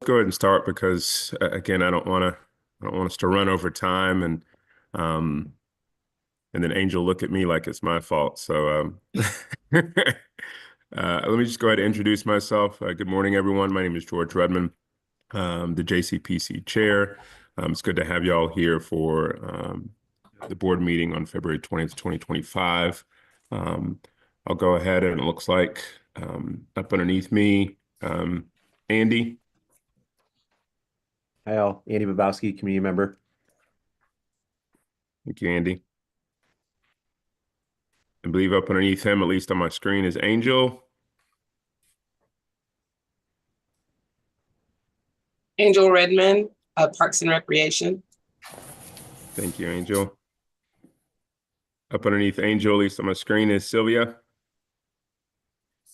go ahead and start because again, I don't want us to run over time um, and then Angel look at me like it's my fault. So let me just go ahead and introduce myself. Good morning, everyone. My name is George Redmond, the JCPC chair. It's good to have y'all here for the board meeting on February 20th, 2025. I'll go ahead and it looks like up underneath me, Andy. Hi, all. Andy Babowski, community member. Thank you, Andy. I believe up underneath him, at least on my screen, is Angel. Angel Redmond, Parks and Recreation. Thank you, Angel. Up underneath Angel, at least on my screen, is Sylvia.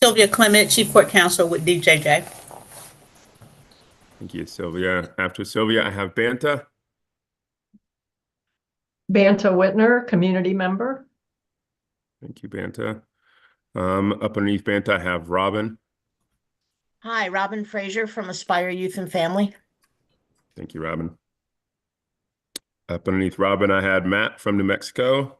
Sylvia Clement, Chief Court Counsel with DJJ. Thank you, Sylvia. After Sylvia, I have Banta. Banta Whitner, community member. Thank you, Banta. Up underneath Banta, I have Robin. Hi, Robin Frazier from Aspire Youth and Family. Thank you, Robin. Up underneath Robin, I had Matt from New Mexico.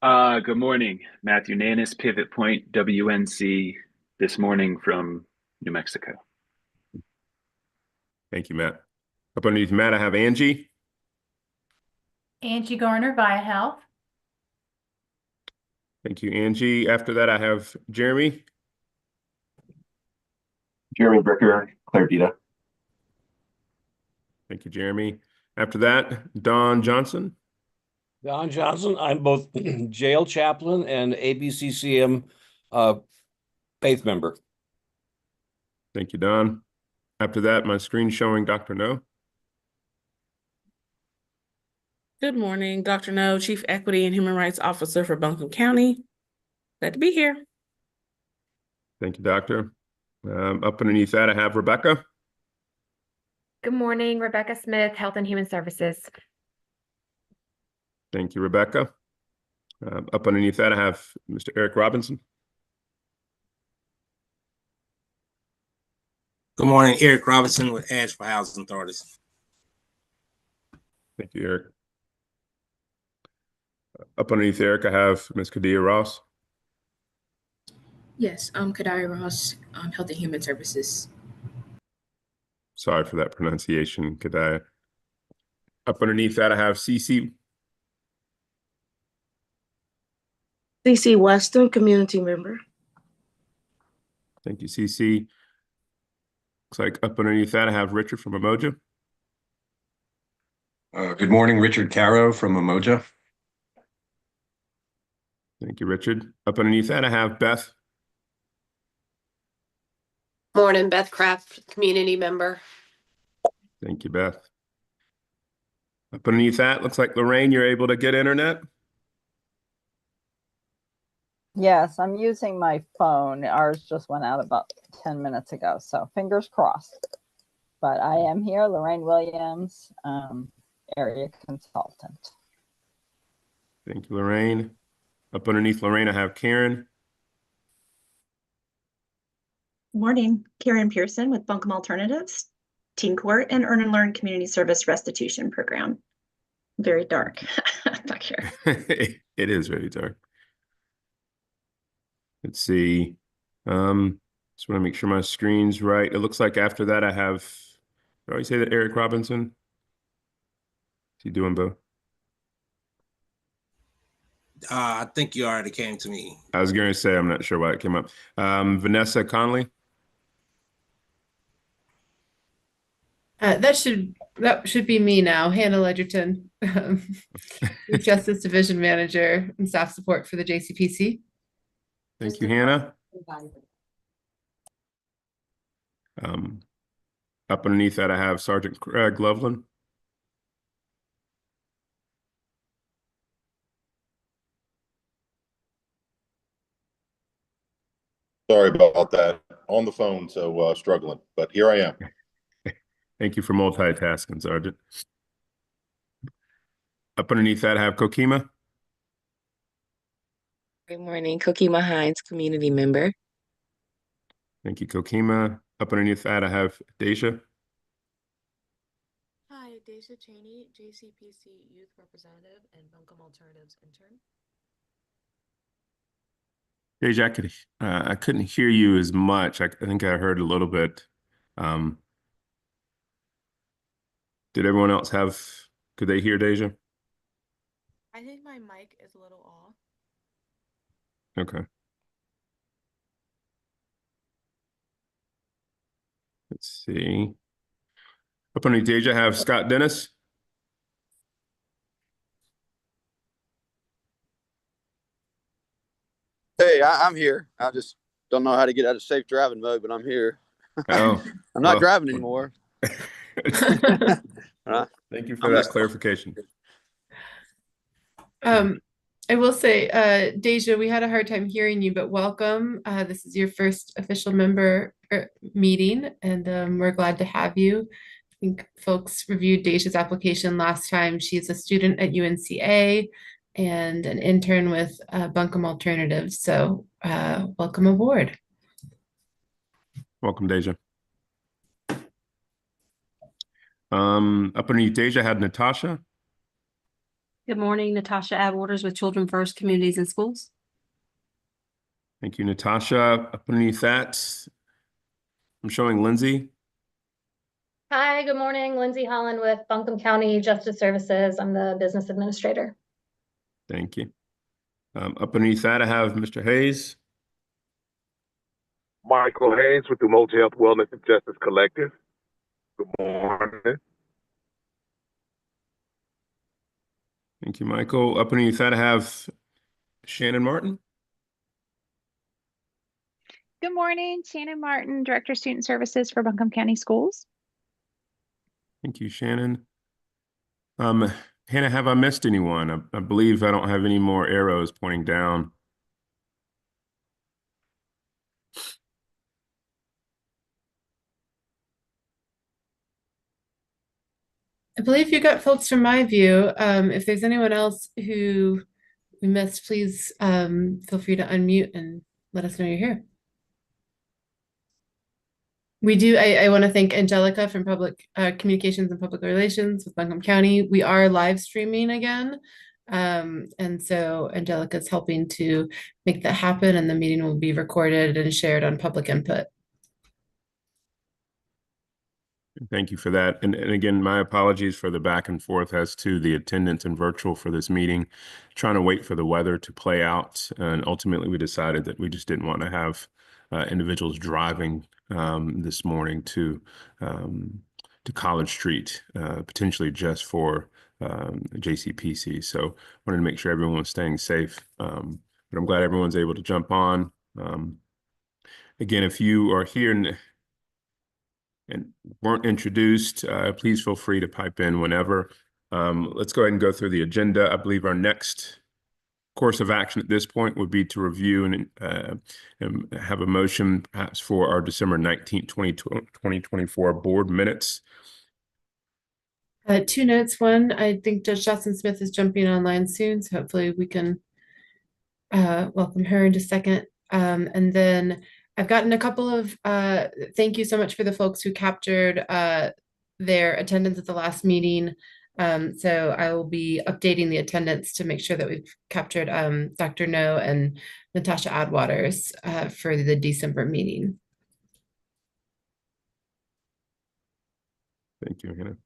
Good morning, Matthew Nanis, Pivot Point, WNC, this morning from New Mexico. Thank you, Matt. Up underneath Matt, I have Angie. Angie Garner, Via Health. Thank you, Angie. After that, I have Jeremy. Jeremy Bricker, Claire Vita. Thank you, Jeremy. After that, Don Johnson. Don Johnson, I'm both jail chaplain and ABCCM faith member. Thank you, Don. After that, my screen showing Dr. No. Good morning, Dr. No, Chief Equity and Human Rights Officer for Buncombe County. Glad to be here. Thank you, Doctor. Up underneath that, I have Rebecca. Good morning, Rebecca Smith, Health and Human Services. Thank you, Rebecca. Up underneath that, I have Mr. Eric Robinson. Good morning, Eric Robinson with Asheville Housing Authorities. Thank you, Eric. Up underneath Eric, I have Ms. Kadia Ross. Yes, Kadia Ross, Health and Human Services. Sorry for that pronunciation, Kadia. Up underneath that, I have CC. CC Weston, community member. Thank you, CC. Looks like up underneath that, I have Richard from Umoja. Good morning, Richard Caro from Umoja. Thank you, Richard. Up underneath that, I have Beth. Morning, Beth Kraft, community member. Thank you, Beth. Up underneath that, looks like Lorraine, you're able to get internet. Yes, I'm using my phone. Ours just went out about 10 minutes ago, so fingers crossed. But I am here, Lorraine Williams, area consultant. Thank you, Lorraine. Up underneath Lorraine, I have Karen. Morning, Karen Pearson with Buncombe Alternatives, Teen Court and Earn and Learn Community Service Restitution Program. Very dark back here. It is very dark. Let's see. Just want to make sure my screen's right. It looks like after that I have, did I already say that Eric Robinson? Is he doing both? I think you already came to me. I was going to say, I'm not sure why it came up. Vanessa Conley. That should be me now, Hannah Ledgerton, Justice Division Manager and Staff Support for the JCPC. Thank you, Hannah. Up underneath that, I have Sergeant Craig Loveland. Sorry about that. On the phone, so struggling, but here I am. Thank you for multitasking, Sergeant. Up underneath that, I have Kokima. Good morning, Kokima Hines, community member. Thank you, Kokima. Up underneath that, I have Deja. Hi, Deja Cheney, JCPC Youth Representative and Buncombe Alternatives Intern. Deja, I couldn't hear you as much. I think I heard a little bit. Did everyone else could they hear Deja? I think my mic is a little off. Okay. Let's see. Up underneath Deja, I have Scott Dennis. Hey, I'm here. I just don't know how to get out of safe driving mode, but I'm here. Oh, I'm not driving anymore. Thank you for that clarification. I will say, Deja, we had a hard time hearing you, but welcome. This is your first official member meeting, and we're glad to have you. I think folks reviewed Deja's application last time. She's a student at UNCA and an intern with Buncombe Alternatives. So welcome aboard. Welcome, Deja. Up underneath Deja, I had Natasha. Good morning, Natasha Atwaters with Children First Communities and Schools. Thank you, Natasha. Up underneath that, I'm showing Lindsay. Hi, good morning. Lindsay Holland with Buncombe County Justice Services. I'm the business administrator. Thank you. Up underneath that, I have Mr. Hayes. Michael Hayes with the Multi Health Wellness and Justice Collective. Good morning. Thank you, Michael. Up underneath that, I have Shannon Martin. Good morning, Shannon Martin, Director of Student Services for Buncombe County Schools. Thank you, Shannon. Hannah, have I missed anyone? I believe I don't have any more arrows pointing down. I believe you got folks from my view. If there's anyone else who we missed, please feel free to unmute and let us know you're here. We do. I want to thank Angelica from Public Communications and Public Relations with Buncombe County. We are live streaming again. And so Angelica's helping to make that happen, and the meeting will be recorded and shared on public input. Thank you for that. And again, my apologies for the back and forth as to the attendance and virtual for this meeting. Trying to wait for the weather to play out. And ultimately, we decided that we just didn't want to have individuals driving this morning to College Street, potentially just for JCPC. So wanted to make sure everyone was staying safe. But I'm glad everyone's able to jump on. Again, if you are here and weren't introduced, please feel free to pipe in whenever. Let's go ahead and go through the agenda. I believe our next course of action at this point would be to review and have a motion perhaps for our December 19th, 2024 board minutes. Two notes. One, I think Judge Johnson Smith is jumping online soon, so hopefully we can welcome her in just a second. And then I've gotten a couple of thank you so much for the folks who captured their attendance at the last meeting. So I will be updating the attendance to make sure that we've captured Dr. No and Natasha Adwaters for the December meeting. Thank you, Hannah.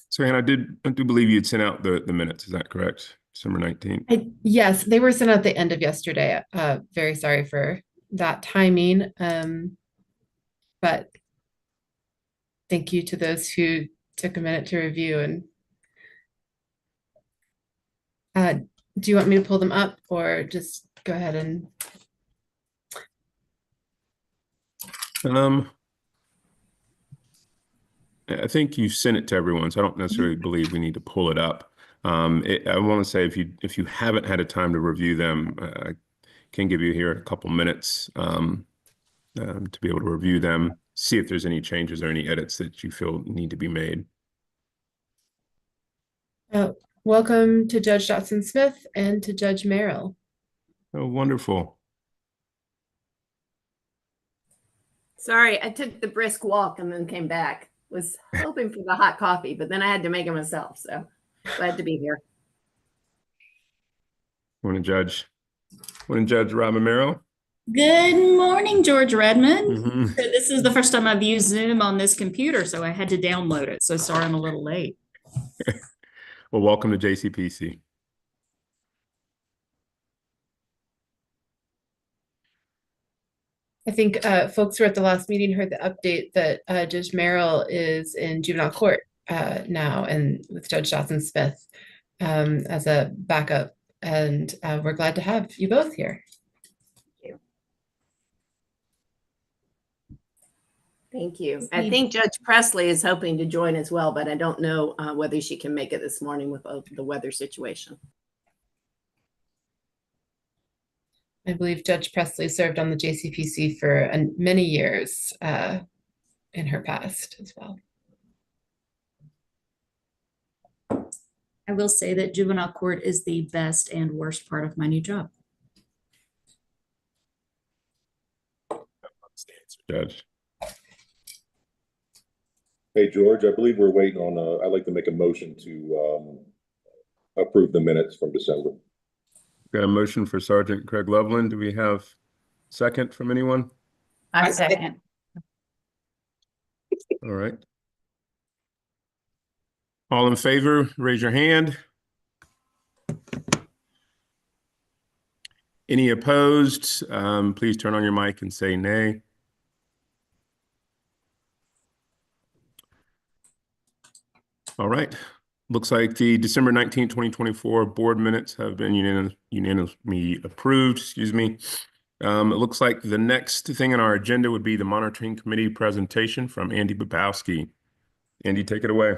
So, Hannah, I do believe you'd sent out the minutes. Is that correct? December 19th? Yes, they were sent out the end of yesterday. Very sorry for that timing. But thank you to those who took a minute to review. And do you want me to pull them up or just go ahead and? I think you sent it to everyone, so I don't necessarily believe we need to pull it up. I want to say if you haven't had a time to review them, I can give you here a couple minutes to be able to review them, see if there's any changes or any edits that you feel need to be made. Welcome to Judge Dotson Smith and to Judge Merrill. Oh, wonderful. Sorry, I took the brisk walk and then came back. Was hoping for the hot coffee, but then I had to make it myself. So glad to be here. Morning, Judge. Morning, Judge Robin Merrill. Good morning, George Redmond. Mm-hmm. So this is the first time I've used Zoom on this computer, so I had to download it. So sorry I'm a little late. Well, welcome to JCPC. I think folks who were at the last meeting heard the update that Judge Merrill is in juvenile court now and with Judge Dotson Smith as a backup. And we're glad to have you both here. Thank you. I think Judge Presley is hoping to join as well, but I don't know whether she can make it this morning with the weather situation. I believe Judge Presley served on the JCPC for many years in her past as well. I will say that juvenile court is the best and worst part of my new job. Judge. Hey, George, I believe we're waiting on, I'd like to make a motion to approve the minutes from December. Got a motion for Sergeant Craig Loveland. Do we have second from anyone? I second. All right. All in favor, raise your hand. Any opposed? Please turn on your mic and say nay. All right. Looks like the December 19, 2024 board minutes have been unanimously approved. Excuse me. It looks like the next thing on our agenda would be the monitoring committee presentation from Andy Babowski. Andy, take it away.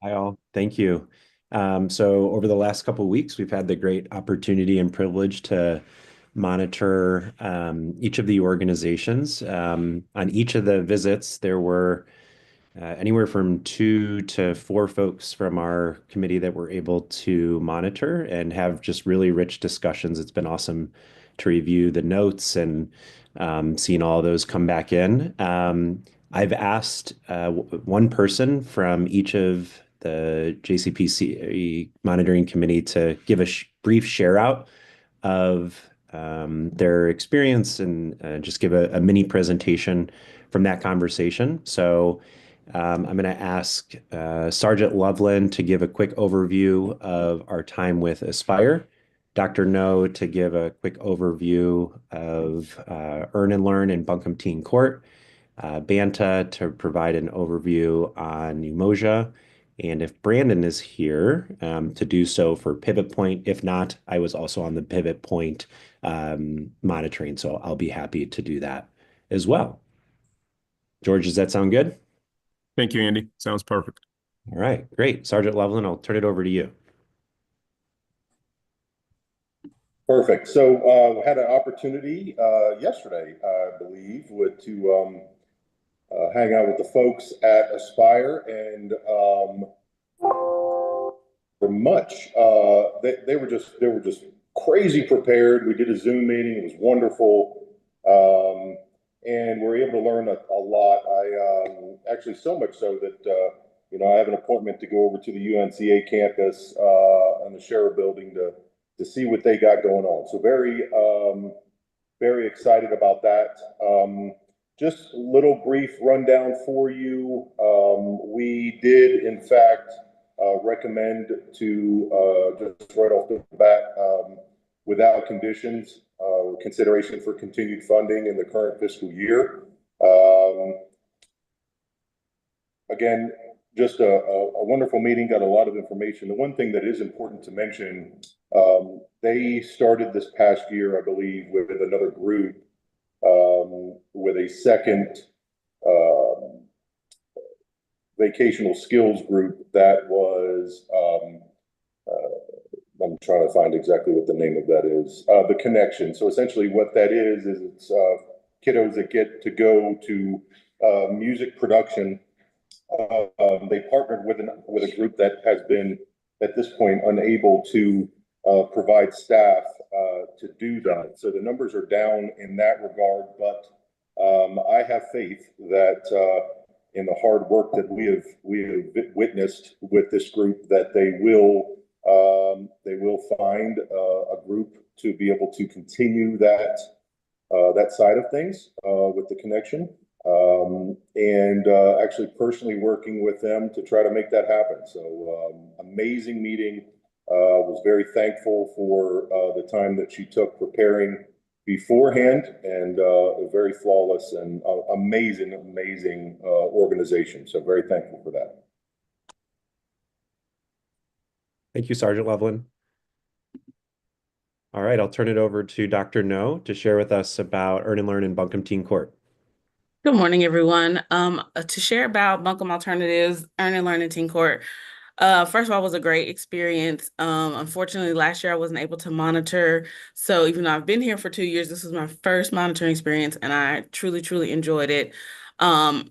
Hi, all. Thank you. So over the last couple of weeks, we've had the great opportunity and privilege to monitor each of the organizations. On each of the visits, there were anywhere from 2 to 4 folks from our committee that were able to monitor and have just really rich discussions. It's been awesome to review the notes and seeing all those come back in. I've asked one person from each of the JCPC monitoring committee to give a brief share out of their experience and just give a mini presentation from that conversation. So I'm going to ask Sergeant Loveland to give a quick overview of our time with Aspire, Dr. No to give a quick overview of Earn and Learn in Buncombe Teen Court, Banta to provide an overview on Umoja, and if Brandon is here to do so for Pivot Point. If not, I was also on the Pivot Point monitoring, so I'll be happy to do that as well. George, does that sound good? Thank you, Andy. Sounds perfect. All right, great. Sergeant Loveland, I'll turn it over to you. Perfect. So had an opportunity yesterday, I believe, to hang out with the folks at Aspire, and for much they were just crazy prepared. We did a Zoom meeting. It was wonderful. And we're able to learn a lot. I actually so much so that I have an appointment to go over to the UNCA campus and the Scherer building to see what they got going on. So very excited about that. Just a little brief rundown for you. We did, in fact, recommend to just right off the bat, without conditions, consideration for continued funding in the current fiscal year. Again, just a wonderful meeting, got a lot of information. The one thing that is important to mention, they started this past year, I believe, with another group, with a second vocational skills group that was, I'm trying to find exactly what the name of that is, the Connection. So essentially what that is it's kiddos that get to go to music production. They partnered with a group that at this point unable to provide staff to do that. So the numbers are down in that regard, but I have faith that in the hard work that we have witnessed with this group, that they will find a group to be able to continue that side of things with the connection, and actually personally working with them to try to make that happen. So amazing meeting. Was very thankful for the time that she took preparing beforehand, and very flawless and amazing organization. So very thankful for that. Thank you, Sergeant Loveland. All right, I'll turn it over to Dr. No to share with us about Earn and Learn in Buncombe Teen Court. Good morning, everyone. To share about Buncombe Alternatives, Earn and Learn in Teen Court. First of all, it was a great experience. Unfortunately, last year I wasn't able to monitor. So even though I've been here for 2 years, this was my first monitoring experience, and I truly enjoyed it. Earn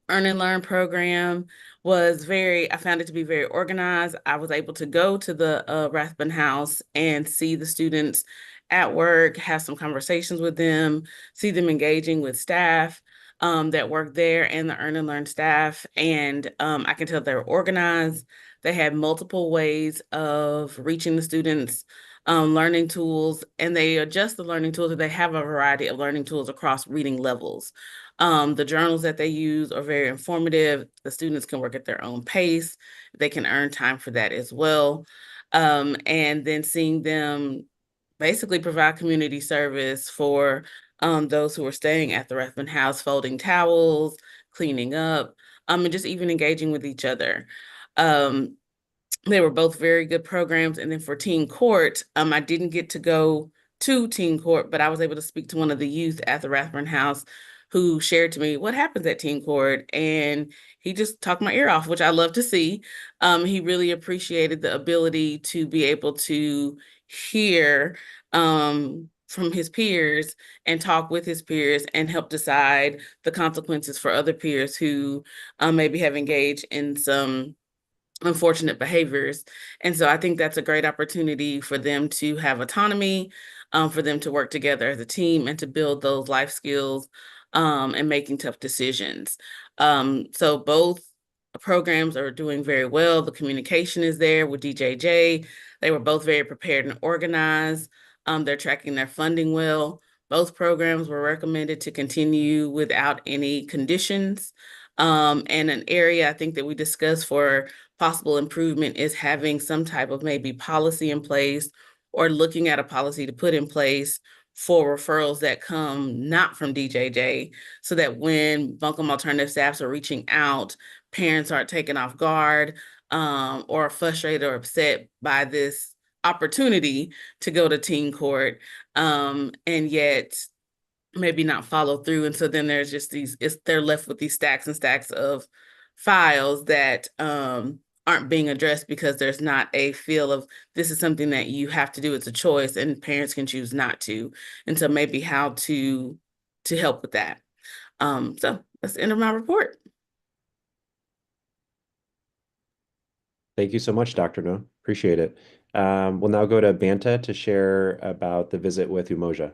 and Learn program I found it to be very organized. I was able to go to the Rathbun House and see the students at work, have some conversations with them, see them engaging with staff that work there and the Earn and Learn staff. And I can tell they're organized. They had multiple ways of reaching the students, learning tools, and they adjust the learning tools. They have a variety of learning tools across reading levels. The journals that they use are very informative. The students can work at their own pace. They can earn time for that as well. And then seeing them basically provide community service for those who are staying at the Rathbun House, folding towels, cleaning up, and just even engaging with each other. They were both very good programs. And then for Teen Court, I didn't get to go to Teen Court, but I was able to speak to one of the youth at the Rathbun House who shared to me what happens at Teen Court, and he just talked my ear off, which I love to see. He really appreciated the ability to be able to hear from his peers and talk with his peers and help decide the consequences for other peers who maybe have engaged in some unfortunate behaviors. And so I think that's a great opportunity for them to have autonomy, for them to work together as a team and to build those life skills and making tough decisions. So both programs are doing very well. The communication is there with DJJ. They were both very prepared and organized. They're tracking their funding well. Both programs were recommended to continue without any conditions. And an area I think that we discussed for possible improvement is having some type of maybe policy in place, or looking at a policy to put in place for referrals that come not from DJJ, so that when Buncombe Alternative staffs are reaching out, parents aren't taken off guard or frustrated or upset by this opportunity to go to Teen Court, and yet maybe not follow through. And so then there's just they're left with these stacks and stacks of files that aren't being addressed because there's not a feel of this is something that you have to do. It's a choice, and parents can choose not to. And so maybe how to help with that. So that's the end of my report. Thank you so much, Dr. No. Appreciate it. We'll now go to Banta to share about the visit with Umoja.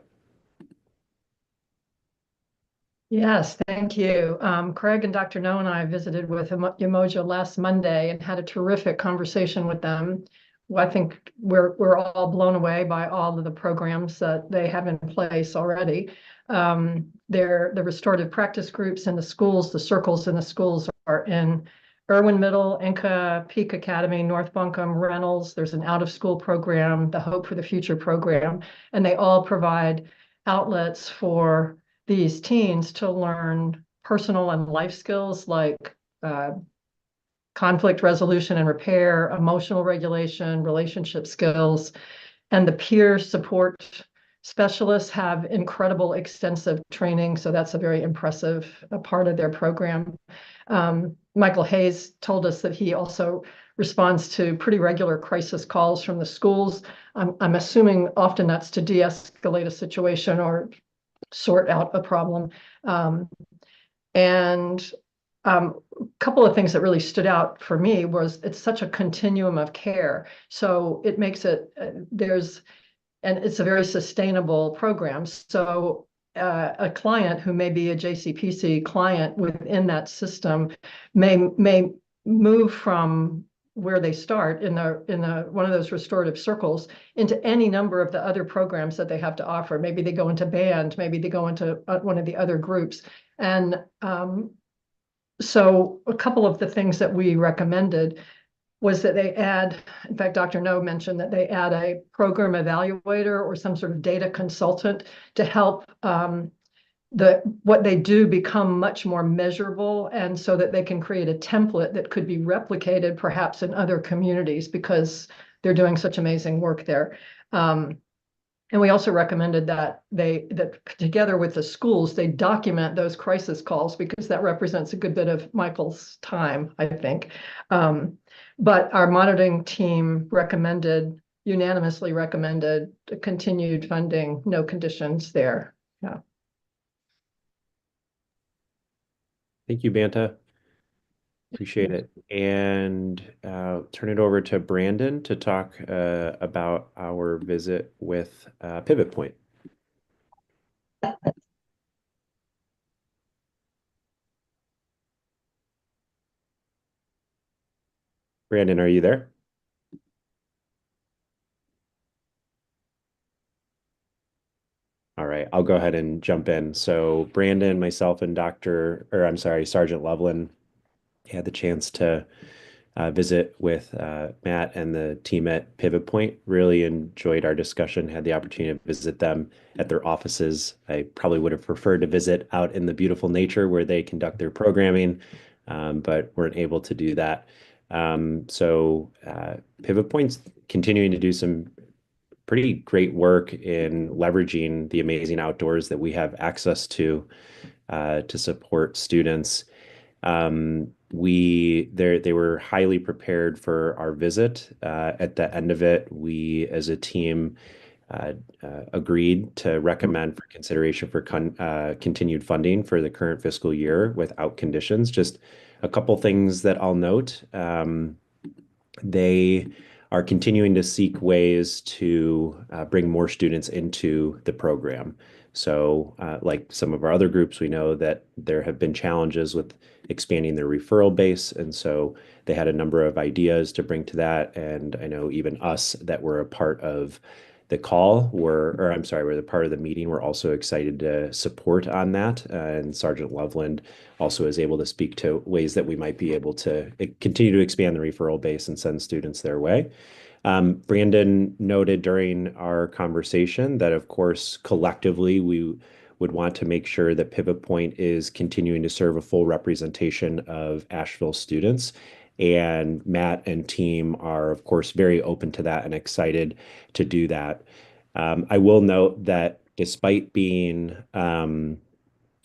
Yes, thank you. Craig and Dr. No and I visited with Umoja last Monday and had a terrific conversation with them. Well, I think we're all blown away by all of the programs that they have in place already. The restorative practice groups in the schools, the circles in the schools are in Irwin Middle, Inca, Peak Academy, North Buncombe, Reynolds. There's an out-of-school program, the Hope for the Future program, and they all provide outlets for these teens to learn personal and life skills like conflict resolution and repair, emotional regulation, relationship skills, and the peer support specialists have incredible extensive training. So that's a very impressive part of their program. Michael Hayes told us that he also responds to pretty regular crisis calls from the schools. I'm assuming often that's to de-escalate a situation or sort out a problem. And A couple of things that really stood out for me was it's such a continuum of care. So it makes it, and it's a very sustainable program. So a client who may be a JCPC client within that system may move from where they start in one of those restorative circles into any number of the other programs that they have to offer. Maybe they go into band, maybe they go into one of the other groups. And so a couple of the things that we recommended was that they add, in fact, Dr. No mentioned that they add a program evaluator or some sort of data consultant to help what they do become much more measurable, and so that they can create a template that could be replicated perhaps in other communities because they're doing such amazing work there. And we also recommended that together with the schools, they document those crisis calls because that represents a good bit of Michael's time, I think. But our monitoring team unanimously recommended continued funding, no conditions there. Yeah. Thank you, Banta. Appreciate it. And turn it over to Brandon to talk about our visit with Pivot Point. Brandon, are you there? All right, I'll go ahead and jump in. So Brandon, myself, and Sergeant Loveland had the chance to visit with Matt and the team at Pivot Point. Really enjoyed our discussion, had the opportunity to visit them at their offices. I probably would have preferred to visit out in the beautiful nature where they conduct their programming, but weren't able to do that. So Pivot Point's continuing to do some pretty great work in leveraging the amazing outdoors that we have access to support students. They were highly prepared for our visit. At the end of it, we as a team agreed to recommend for consideration for continued funding for the current fiscal year without conditions. Just a couple things that I'll note. They are continuing to seek ways to bring more students into the program. So like some of our other groups, we know that there have been challenges with expanding their referral base. And so they had a number of ideas to bring to that. And I know even us that were a part of the call we're the part of the meeting, we're also excited to support on that. And Sergeant Loveland also is able to speak to ways that we might be able to continue to expand the referral base and send students their way. Brandon noted during our conversation that, of course, collectively, we would want to make sure that Pivot Point is continuing to serve a full representation of Asheville students. And Matt and team are, of course, very open to that and excited to do that. I will note that despite being, no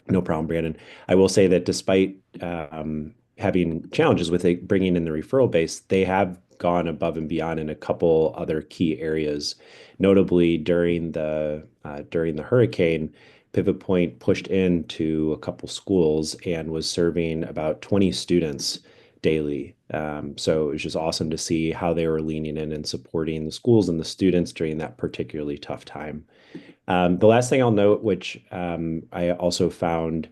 problem, Brandon. I will say that despite having challenges with bringing in the referral base, they have gone above and beyond in a couple other key areas. Notably, during the hurricane, Pivot Point pushed into a couple schools and was serving about 20 students daily. So it was just awesome to see how they were leaning in and supporting the schools and the students during that particularly tough time. The last thing I'll note, which I also found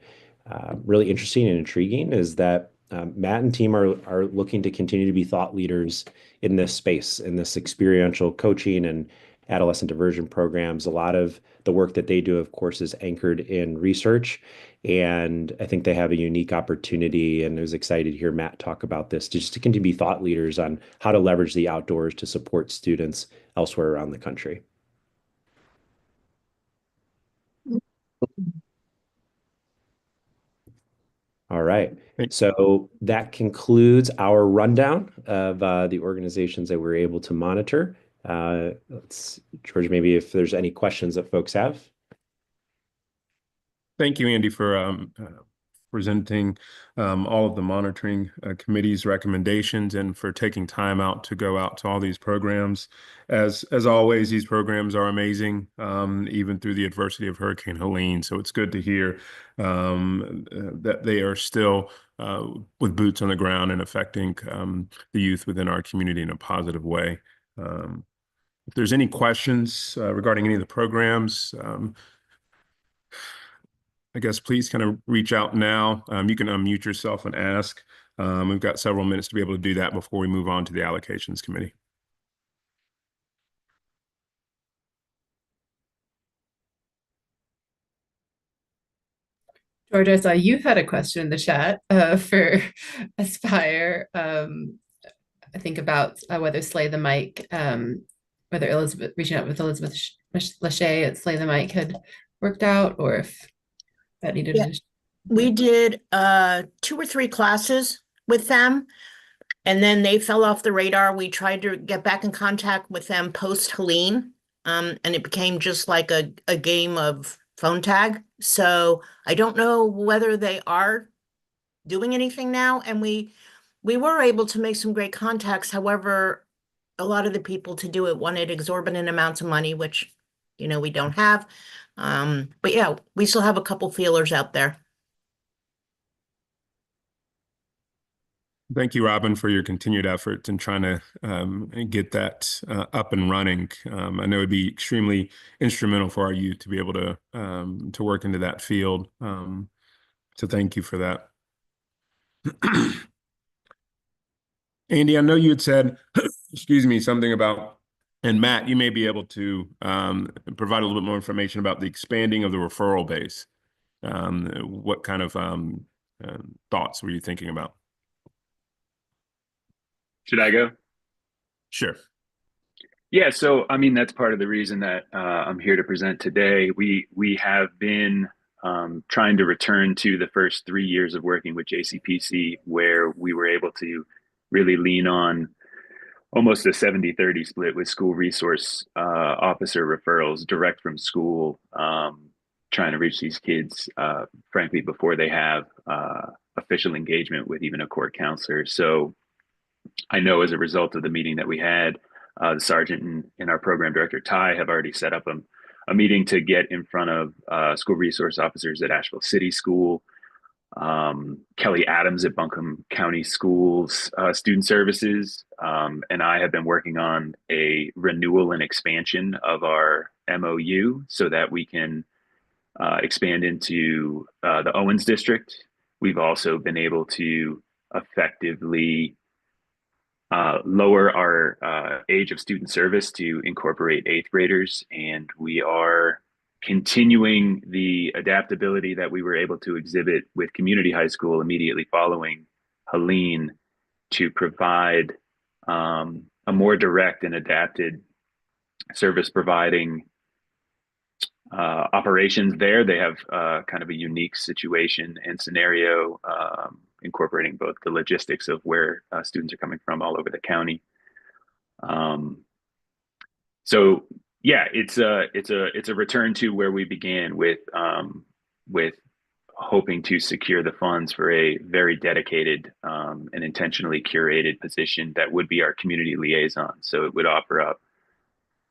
really interesting and intriguing, is that Matt and team are looking to continue to be thought leaders in this space, in this experiential coaching and adolescent diversion programs. A lot of the work that they do, of course, is anchored in research. And I think they have a unique opportunity, and I was excited to hear Matt talk about this, just to continue to be thought leaders on how to leverage the outdoors to support students elsewhere around the country. All right. So that concludes our rundown of the organizations that we're able to monitor. George, maybe if there's any questions that folks have. Thank you, Andy, for presenting all of the monitoring committee's recommendations and for taking time out to go out to all these programs. As always, these programs are amazing, even through the adversity of Hurricane Helene. So it's good to hear that they are still with boots on the ground and affecting the youth within our community in a positive way. If there's any questions regarding any of the programs, I guess please kind of reach out now. You can unmute yourself and ask. We've got several minutes to be able to do that before we move on to the allocations committee. George, I saw you had a question in the chat for Aspire. I think about whether Slay the Mic, whether Elizabeth reaching out with Elizabeth Lachey at Slay the Mic had worked out, or if that needed Yeah. We did 2 or 3 classes with them, and then they fell off the radar. We tried to get back in contact with them post Helene, and it became just like a game of phone tag. So I don't know whether they are doing anything now. And we were able to make some great contacts. However, a lot of the people to do it wanted exorbitant amounts of money, which, you know, we don't have. But yeah, we still have a couple feelers out there. Thank you, Robin, for your continued efforts in trying to get that up and running. I know it'd be extremely instrumental for our youth to be able to work into that field. So thank you for that. Andy, I know you had said, excuse me, something about, and Matt, you may be able to provide a little bit more information about the expanding of the referral base. What kind of thoughts were you thinking about? Should I go? Sure. Yeah, so I mean that's part of the reason that I'm here to present today. We have been trying to return to the first 3 years of working with JCPC, where we were able to really lean on almost a 70-30 split with school resource officer referrals direct from school, trying to reach these kids, frankly, before they have official engagement with even a court counselor. So I know as a result of the meeting that we had, the sergeant and our program director, Ty, have already set up a meeting to get in front of school resource officers at Asheville City School, Kelly Adams at Buncombe County Schools Student Services, and I have been working on a renewal and expansion of our MOU so that we can expand into the Owens District. We've also been able to effectively lower our age of student service to incorporate 8th graders, and we are continuing the adaptability that we were able to exhibit with community high school immediately following Helene to provide a more direct and adapted service providing operations there. They have kind of a unique situation and scenario, incorporating both the logistics of where students are coming from all over the county. So yeah, it's a return to where we began with hoping to secure the funds for a very dedicated and intentionally curated position that would be our community liaison. So it would offer up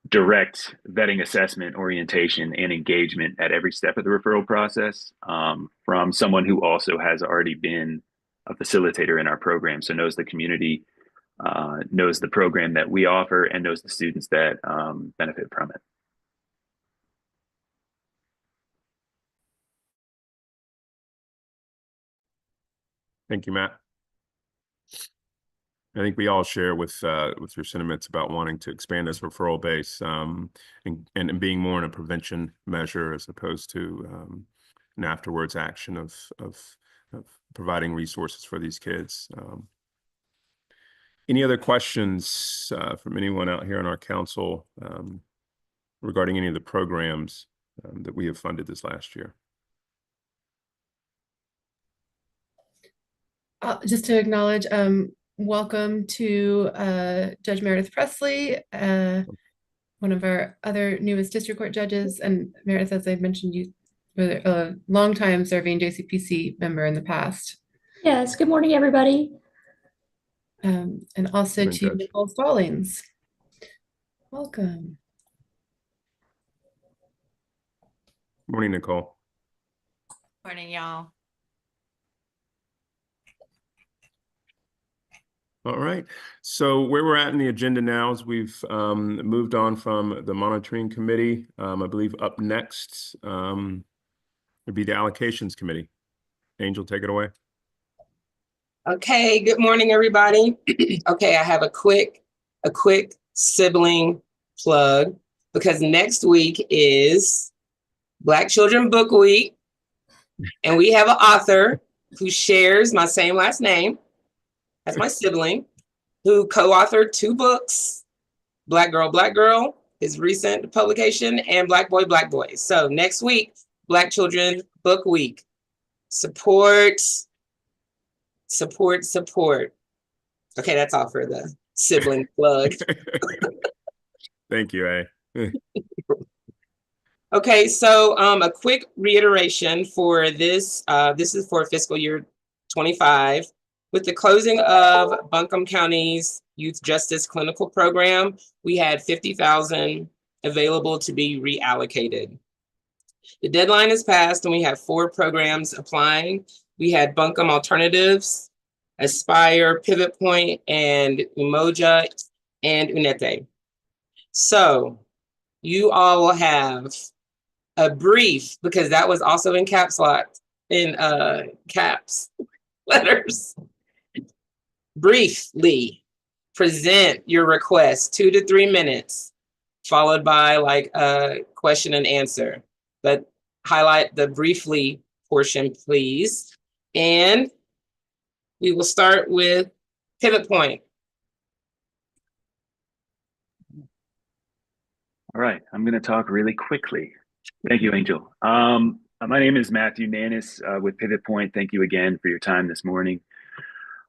direct vetting, assessment, orientation, and engagement at every step of the referral process from someone who also has already been a facilitator in our program, so knows the community, knows the program that we offer, and knows the students that benefit from it. Thank you, Matt. I think we all share with your sentiments about wanting to expand this referral base and being more in a prevention measure as opposed to an afterwards action of providing resources for these kids. Any other questions from anyone out here on our council regarding any of the programs that we have funded this last year? Just to acknowledge, welcome to Judge Meredith Presley, one of our other newest district court judges. And Meredith, as I mentioned, you were a longtime serving JCPC member in the past. Yes, good morning, everybody. And also Morning, to Judge. Nicole Stallings. Welcome. Morning, Nicole. Morning, y'all. All right. So where we're at in the agenda now is we've moved on from the monitoring committee. I believe up next would be the allocations committee. Angel, take it away. Okay, good morning, everybody. Okay, I have a quick sibling plug because next week is Black Children Book Week, and we have an author who shares my same last name as my sibling, who co-authored 2 books, Black Girl, his recent publication, and Black Boy. So next week, Black Children Book Week. Support. Okay, that's all for the sibling plug. Thank you, A. Okay, so a quick reiteration for this. This is for fiscal year 25. With the closing of Buncombe County's Youth Justice Clinical Program, we had $50,000 available to be reallocated. The deadline is passed and we have 4 programs applying. We had Buncombe Alternatives, Aspire, Pivot Point, and Umoja and Unete. So you all will have a brief, because that was also in caps lock, in caps letters. Briefly present your request, 2 to 3 minutes, followed by like a question and answer. But highlight the briefly portion, please. And we will start with Pivot Point. All right, I'm going to talk really quickly. Thank you, Angel. My name is Matthew Nanis with Pivot Point. Thank you again for your time this morning.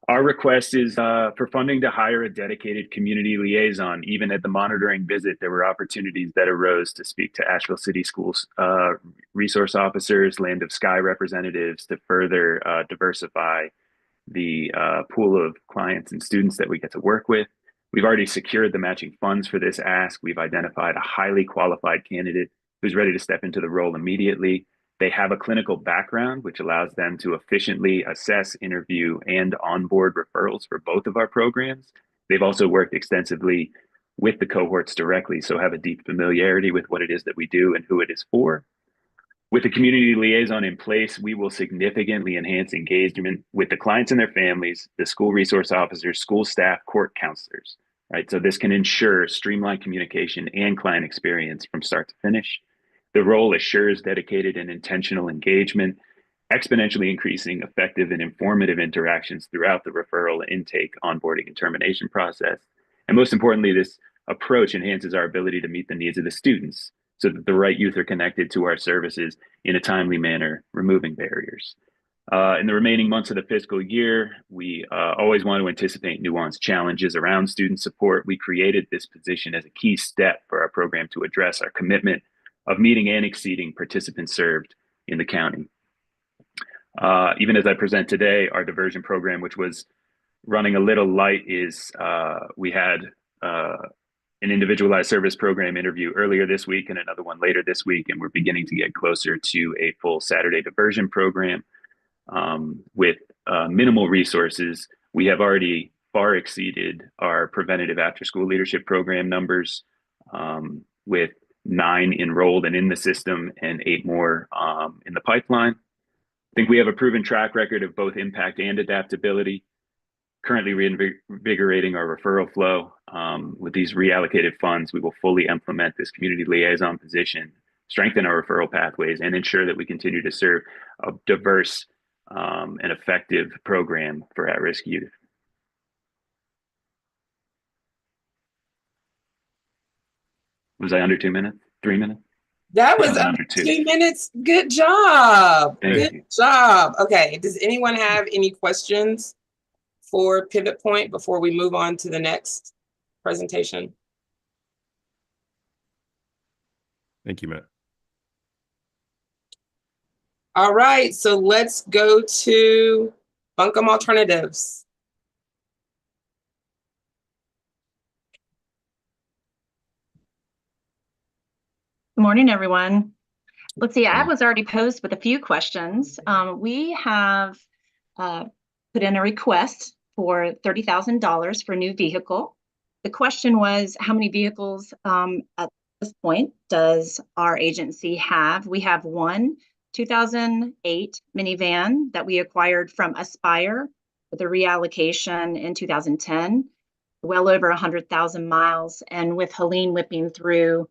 Our request is for funding to hire a dedicated community liaison. Even at the monitoring visit, there were opportunities that arose to speak to Asheville City Schools resource officers, Land of Sky representatives to further diversify the pool of clients and students that we get to work with. We've already secured the matching funds for this ask. We've identified a highly qualified candidate who's ready to step into the role immediately. They have a clinical background, which allows them to efficiently assess, interview, and onboard referrals for both of our programs. They've also worked extensively with the cohorts directly, so have a deep familiarity with what it is that we do and who it is for. With the community liaison in place, we will significantly enhance engagement with the clients and their families, the school resource officers, school staff, court counselors, right? So this can ensure streamlined communication and client experience from start to finish. The role assures dedicated and intentional engagement, exponentially increasing effective and informative interactions throughout the referral, intake, onboarding, and termination process. And most importantly, this approach enhances our ability to meet the needs of the students so that the right youth are connected to our services in a timely manner, removing barriers. In the remaining months of the fiscal year, we always want to anticipate nuanced challenges around student support. We created this position as a key step for our program to address our commitment of meeting and exceeding participants served in the county. Even as I present today, our diversion program, which was running a little light, is we had an individualized service program interview earlier this week and another one later this week, and we're beginning to get closer to a full Saturday diversion program. With minimal resources, we have already far exceeded our preventative after-school leadership program numbers, with 9 enrolled and in the system and 8 more in the pipeline. I think we have a proven track record of both impact and adaptability, currently reinvigorating our referral flow. With these reallocated funds, we will fully implement this community liaison position, strengthen our referral pathways, and ensure that we continue to serve a diverse and effective program for at-risk youth. Was I under 2 minutes? 3 minutes? That was under 2 minutes. Good job. Good job. Okay, does anyone have any questions for Pivot Point before we move on to the next presentation? Thank you, Matt. All right, so let's go to Buncombe Alternatives. Good morning, everyone. Let's see, I was already posed with a few questions. We have put in a request for $30,000 for a new vehicle. The question was, how many vehicles at this point does our agency have? We have one 2008 minivan that we acquired from Aspire with a reallocation in 2010, well over 100,000 miles. And with Helene whipping through,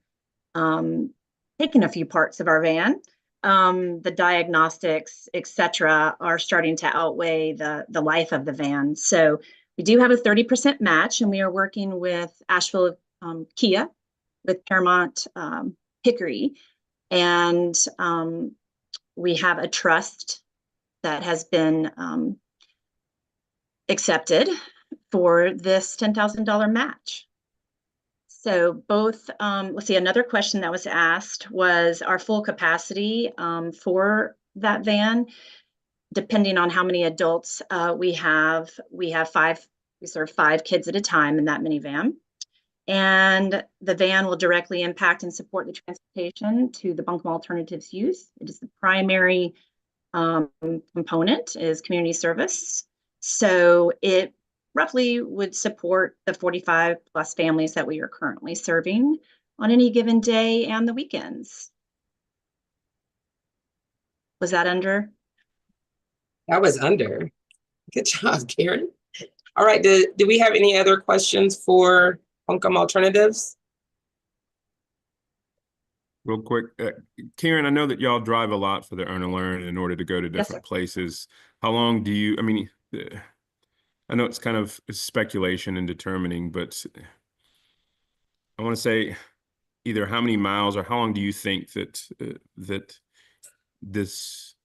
taking a few parts of our van, the diagnostics, et cetera, are starting to outweigh the life of the van. So we do have a 30% match, and we are working with Asheville Kia, with Paramount Hickory, and we have a trust that has been accepted for this $10,000 match. So both, let's see, another question that was asked was our full capacity for that van. Depending on how many adults we serve 5 kids at a time in that minivan. And the van will directly impact and support the transportation to the Buncombe Alternatives youth. It is the primary component is community service. So it roughly would support the 45 plus families that we are currently serving on any given day and the weekends. Was that under? That was under. Good job, Karen. All right, do we have any other questions for Buncombe Alternatives? Real quick, Karen, I know that y'all drive a lot for the Earn and Learn in order to go to different places. How long do you, I mean, I know it's kind of speculation and determining, but I want to say either how many miles or how long do you think that this,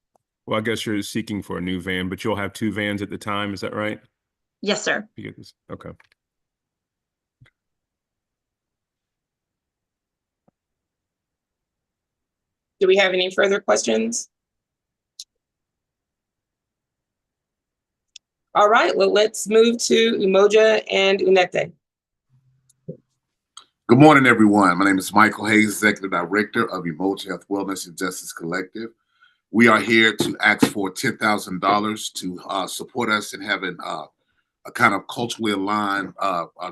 well, I guess you're seeking for a new van, but you'll have 2 vans at the time. Is that right? Yes, sir. You get this? Okay. Do we have any further questions? All right, well, let's move to Umoja and Unete. Good morning, everyone. My name is Michael Hayes, Executive Director of Umoja Health Wellness and Justice Collective. We are here to ask for $10,000 to support us in having a kind of culturally aligned,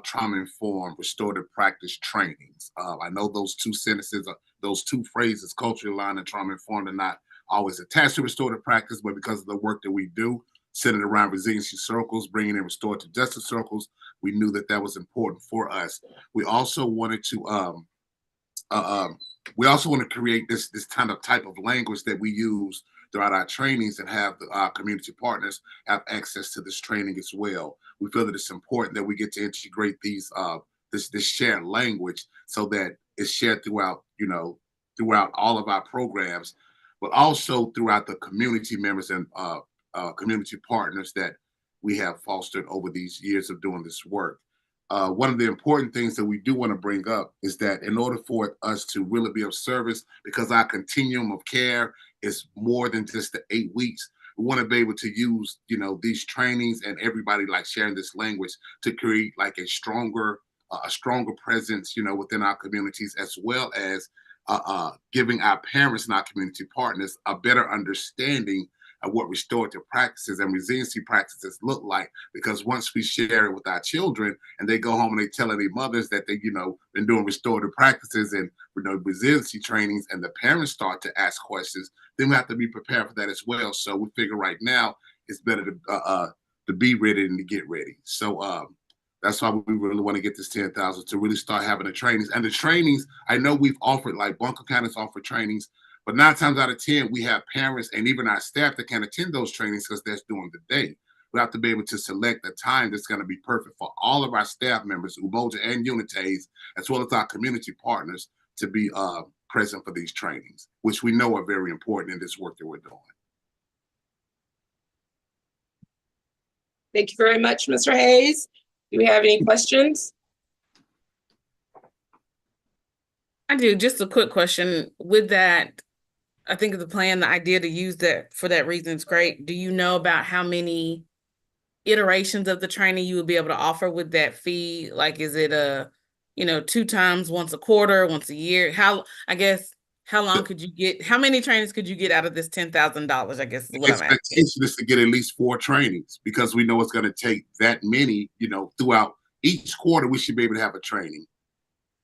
trauma-informed restorative practice trainings. I know those 2 sentences, those 2 phrases, culturally aligned and trauma-informed, are not always attached to restorative practice, but because of the work that we do, centered around resiliency circles, bringing in restorative justice circles, we knew that that was important for us. We also wanted to create this kind of type of language that we use throughout our trainings and have our community partners have access to this training as well. We feel that it's important that we get to integrate these this shared language so that it's shared throughout, throughout all of our programs, but also throughout the community members and community partners that we have fostered over these years of doing this work. One of the important things that we do want to bring up is that in order for us to really be of service, because our continuum of care is more than just the 8 weeks, we want to be able to use, these trainings and everybody like sharing this language to create like a stronger presence, within our communities, as well as giving our parents and our community partners a better understanding of what restorative practices and resiliency practices look like. Because once we share it with our children and they go home and they tell their mothers that they, been doing restorative practices and resiliency trainings, and the parents start to ask questions, then we have to be prepared for that as well. So we figure right now it's better to be ready than to get ready. So that's why we really want to get this 10,000 to really start having the trainings. And the trainings, I know we've offered, like Buncombe County's offered trainings, but 9 times out of 10, we have parents and even our staff that can attend those trainings because that's during the day. We have to be able to select a time that's going to be perfect for all of our staff members, Umoja and Unites, as well as our community partners, to be present for these trainings, which we know are very important in this work that we're doing. Thank you very much, Mr. Hayes. Do we have any questions? I do. Just a quick question. With that, I think the plan, the idea to use that for that reason is great. Do you know about how many iterations of the training you would be able to offer with that fee? Like, is it 2 times, once a quarter, once a year? How how long could you get, how many trainings could you get out of this $10,000, I guess is what I'm asking. Expectation is to get at least 4 trainings because we know it's going to take that many, throughout each quarter, we should be able to have a training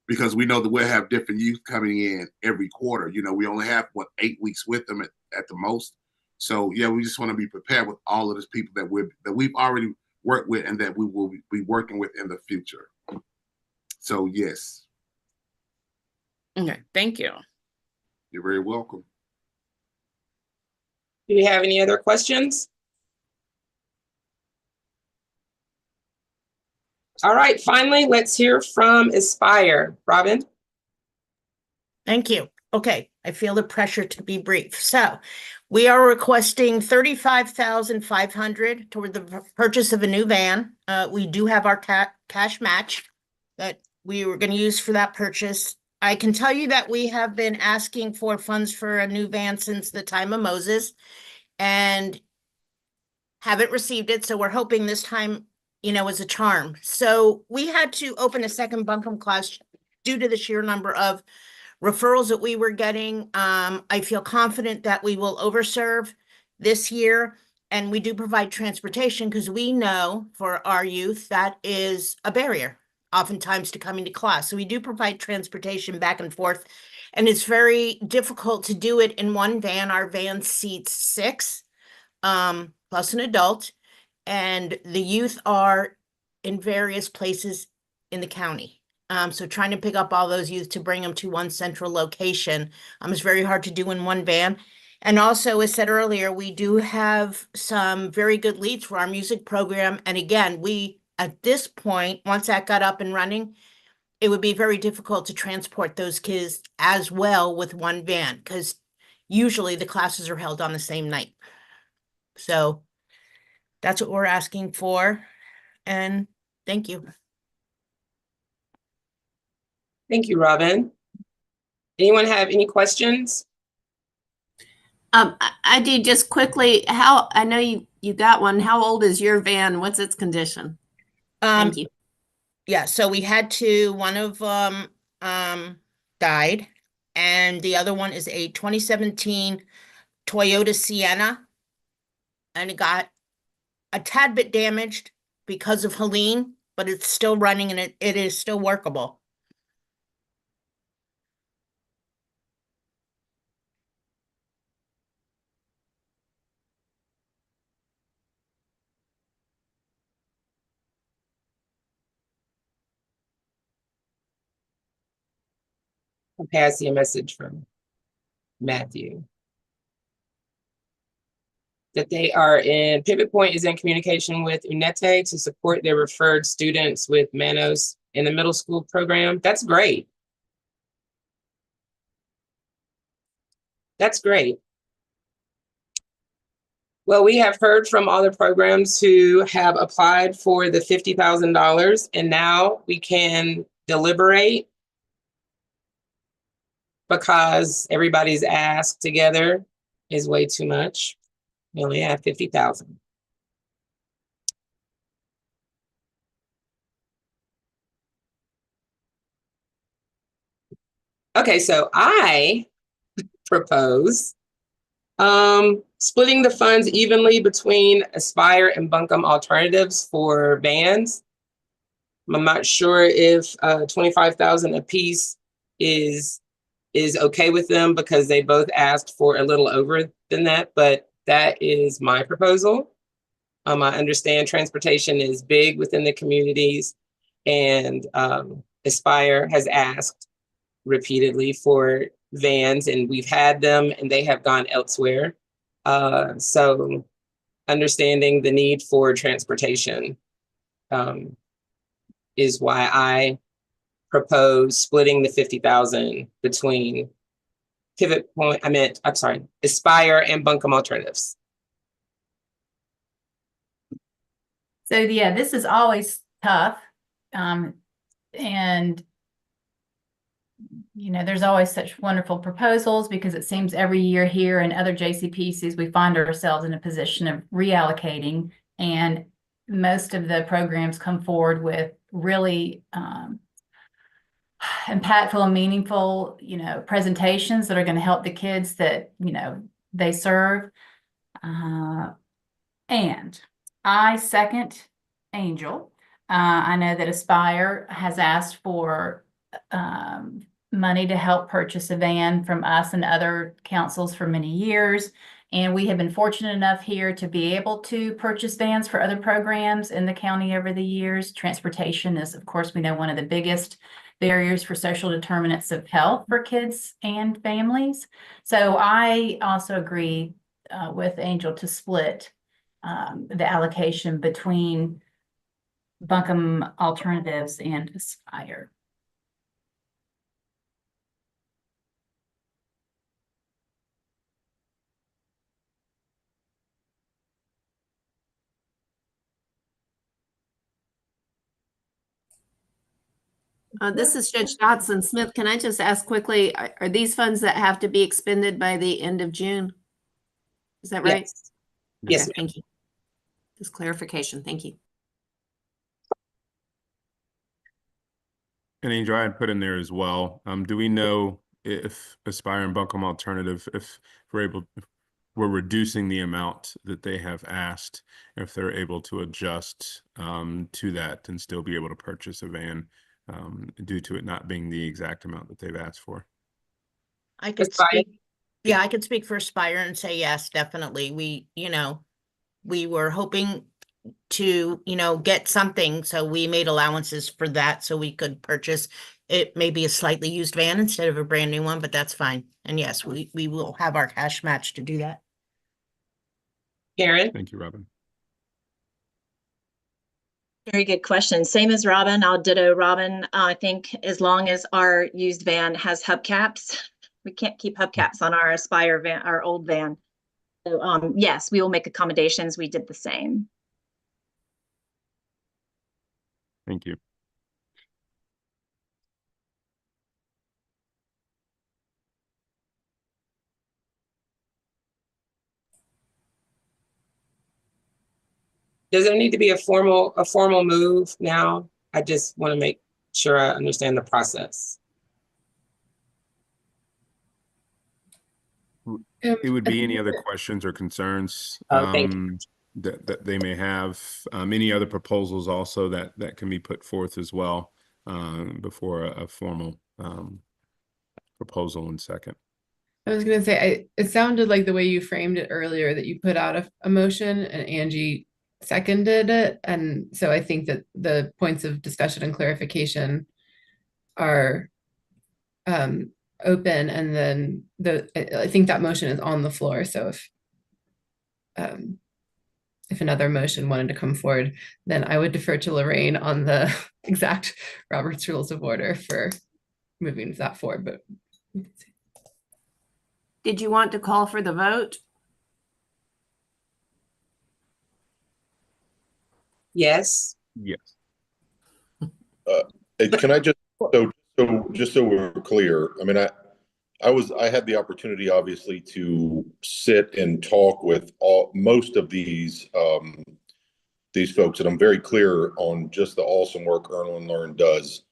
because we know that we'll have different youth coming in every quarter. We only have 8 weeks with them at the most. So yeah, we just want to be prepared with all of these people that we've already worked with and that we will be working with in the future. So yes. Okay, thank you. You're very welcome. Do you have any other questions? All right, finally, let's hear from Aspire. Robin? Thank you. Okay, I feel the pressure to be brief. So we are requesting $35,500 toward the purchase of a new van. We do have our cash match that we were going to use for that purchase. I can tell you that we have been asking for funds for a new van since the time of Moses and haven't received it. So we're hoping this time, is a charm. So we had to open a second Buncombe class due to the sheer number of referrals that we were getting. I feel confident that we will overserve this year. And we do provide transportation because we know for our youth that is a barrier oftentimes to coming to class. So we do provide transportation back and forth. And it's very difficult to do it in one van. Our van seats 6 plus an adult. And the youth are in various places in the county. So trying to pick up all those youth to bring them to one central location is very hard to do in one van. And also, as said earlier, we do have some very good leads for our music program. And again, at this point, once that got up and running, it would be very difficult to transport those kids as well with one van because usually the classes are held on the same night. So that's what we're asking for. And thank you. Thank you, Robin. Anyone have any questions? I do just quickly, I know you got one. How old is your van? What's its condition? Thank you. Yeah, so we had one of them died, and the other one is a 2017 Toyota Sienna, and it got a tad bit damaged because of Helene, but it's still running and it is still workable. I'll pass you a message from Matthew. That they are Pivot Point is in communication with UNETE to support their referred students with Manos in the middle school program. That's great. That's great. Well, we have heard from all the programs who have applied for the $50,000, and now we can deliberate because everybody's ask together is way too much. We only have 50,000. Okay, so I propose splitting the funds evenly between Aspire and Buncombe Alternatives for vans. I'm not sure if 25,000 apiece is okay with them because they both asked for a little over than that, but that is my proposal. I understand transportation is big within the communities, and Aspire has asked repeatedly for vans, and we've had them and they have gone elsewhere. So understanding the need for transportation is why I propose splitting the 50,000 between Pivot Point, Aspire and Buncombe Alternatives. So yeah, this is always tough. And there's always such wonderful proposals because it seems every year here and other JCPCs, we find ourselves in a position of reallocating, and most of the programs come forward with really impactful and meaningful, presentations that are going to help the kids that, they serve. And I second Angel. I know that Aspire has asked for money to help purchase a van from us and other councils for many years. And we have been fortunate enough here to be able to purchase vans for other programs in the county over the years. Transportation is, of course, we know one of the biggest barriers for social determinants of health for kids and families. So I also agree with Angel to split the allocation between Buncombe Alternatives and Aspire. This is Judge Dotson Smith. Can I just ask quickly, are these funds that have to be expended by the end of June? Is that right? Yes. Okay, Yes, ma'am. thank you. Just clarification. Thank you. And Angel, I had put in there as well. Do we know if Aspire and Buncombe Alternative, if we're reducing the amount that they have asked, if they're able to adjust to that and still be able to purchase a van due to it not being the exact amount that they've asked for? I could speak. Yeah, I could speak for Aspire and say yes, definitely. We were hoping to, get something, so we made allowances for that so we could purchase it, maybe a slightly used van instead of a brand new one, but that's fine. And yes, we will have our cash match to do that. Karen? Thank you, Robin. Very good question. Same as Robin. I'll ditto Robin. I think as long as our used van has hubcaps, we can't keep hubcaps on our Aspire van, our old van. So yes, we will make accommodations. We did the same. Thank you. Does there need to be a formal move now? I just want to make sure I understand the process. It would be any other questions or concerns that they may have. Any other proposals also that can be put forth as well before a formal proposal and second. I was going to say, it sounded like the way you framed it earlier that you put out a motion and Angie seconded it. And so I think that the points of discussion and clarification are open, and then I think that motion is on the floor. So if another motion wanted to come forward, then I would defer to Lorraine on the exact Robert's Rules of Order for moving that forward. But did you want to call for the vote? Yes. Yes. Can I just so we're clear? I mean, I had the opportunity, obviously, to sit and talk with most of these folks, and I'm very clear on just the awesome work Earn and Learn does.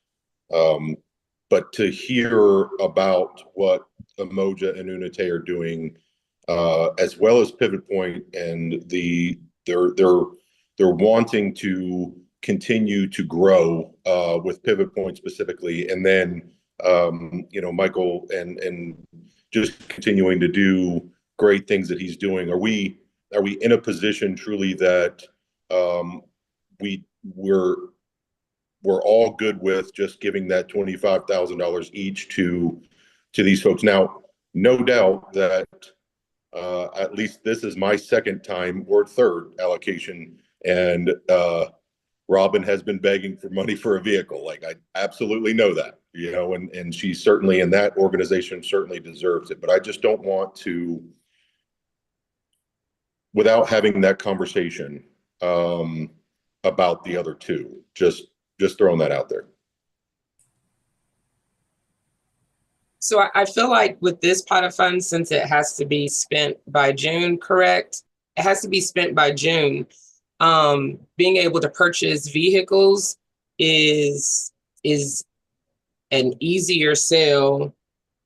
But to hear about what Umoja and Unite are doing, as well as Pivot Point, and they're wanting to continue to grow with Pivot Point specifically, and then Michael and just continuing to do great things that he's doing. Are we in a position truly that we're all good with just giving that $25,000 each to these folks? Now, no doubt that at least this is my second time or third allocation, and Robin has been begging for money for a vehicle. Like, I absolutely know that, and she certainly, in that organization, certainly deserves it. But I just don't want to, without having that conversation about the other two, just throwing that out there. So I feel like with this pot of funds, since it has to be spent by June, correct? It has to be spent by June. Being able to purchase vehicles is an easier sale,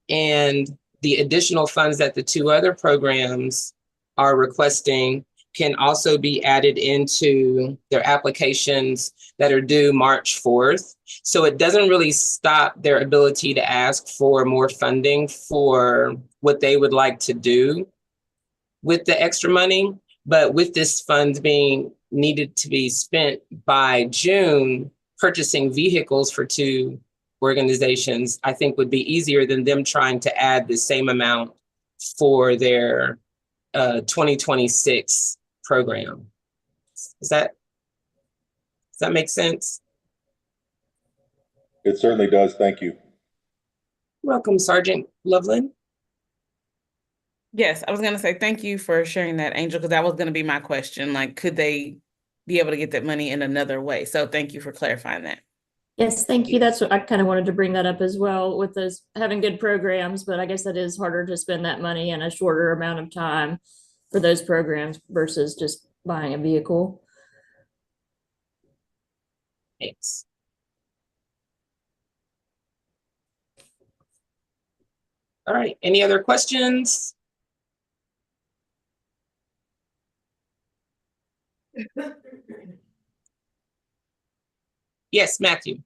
and the additional funds that the two other programs are requesting can also be added into their applications that are due March 4th. So it doesn't really stop their ability to ask for more funding for what they would like to do with the extra money. But with this fund being needed to be spent by June, purchasing vehicles for two organizations, I think would be easier than them trying to add the same amount for their 2026 program. Does that make sense? It certainly does. Thank you. Welcome, Sergeant Loveland. Yes, I was going to say thank you for sharing that, Angel, because that was going to be my question. Like, could they be able to get that money in another way? So thank you for clarifying that. Yes, thank you. That's what I kind of wanted to bring that up as well with those having good programs, but I guess that is harder to spend that money in a shorter amount of time for those programs versus just buying a vehicle. Thanks. All right, any other questions? Yes, Matthew.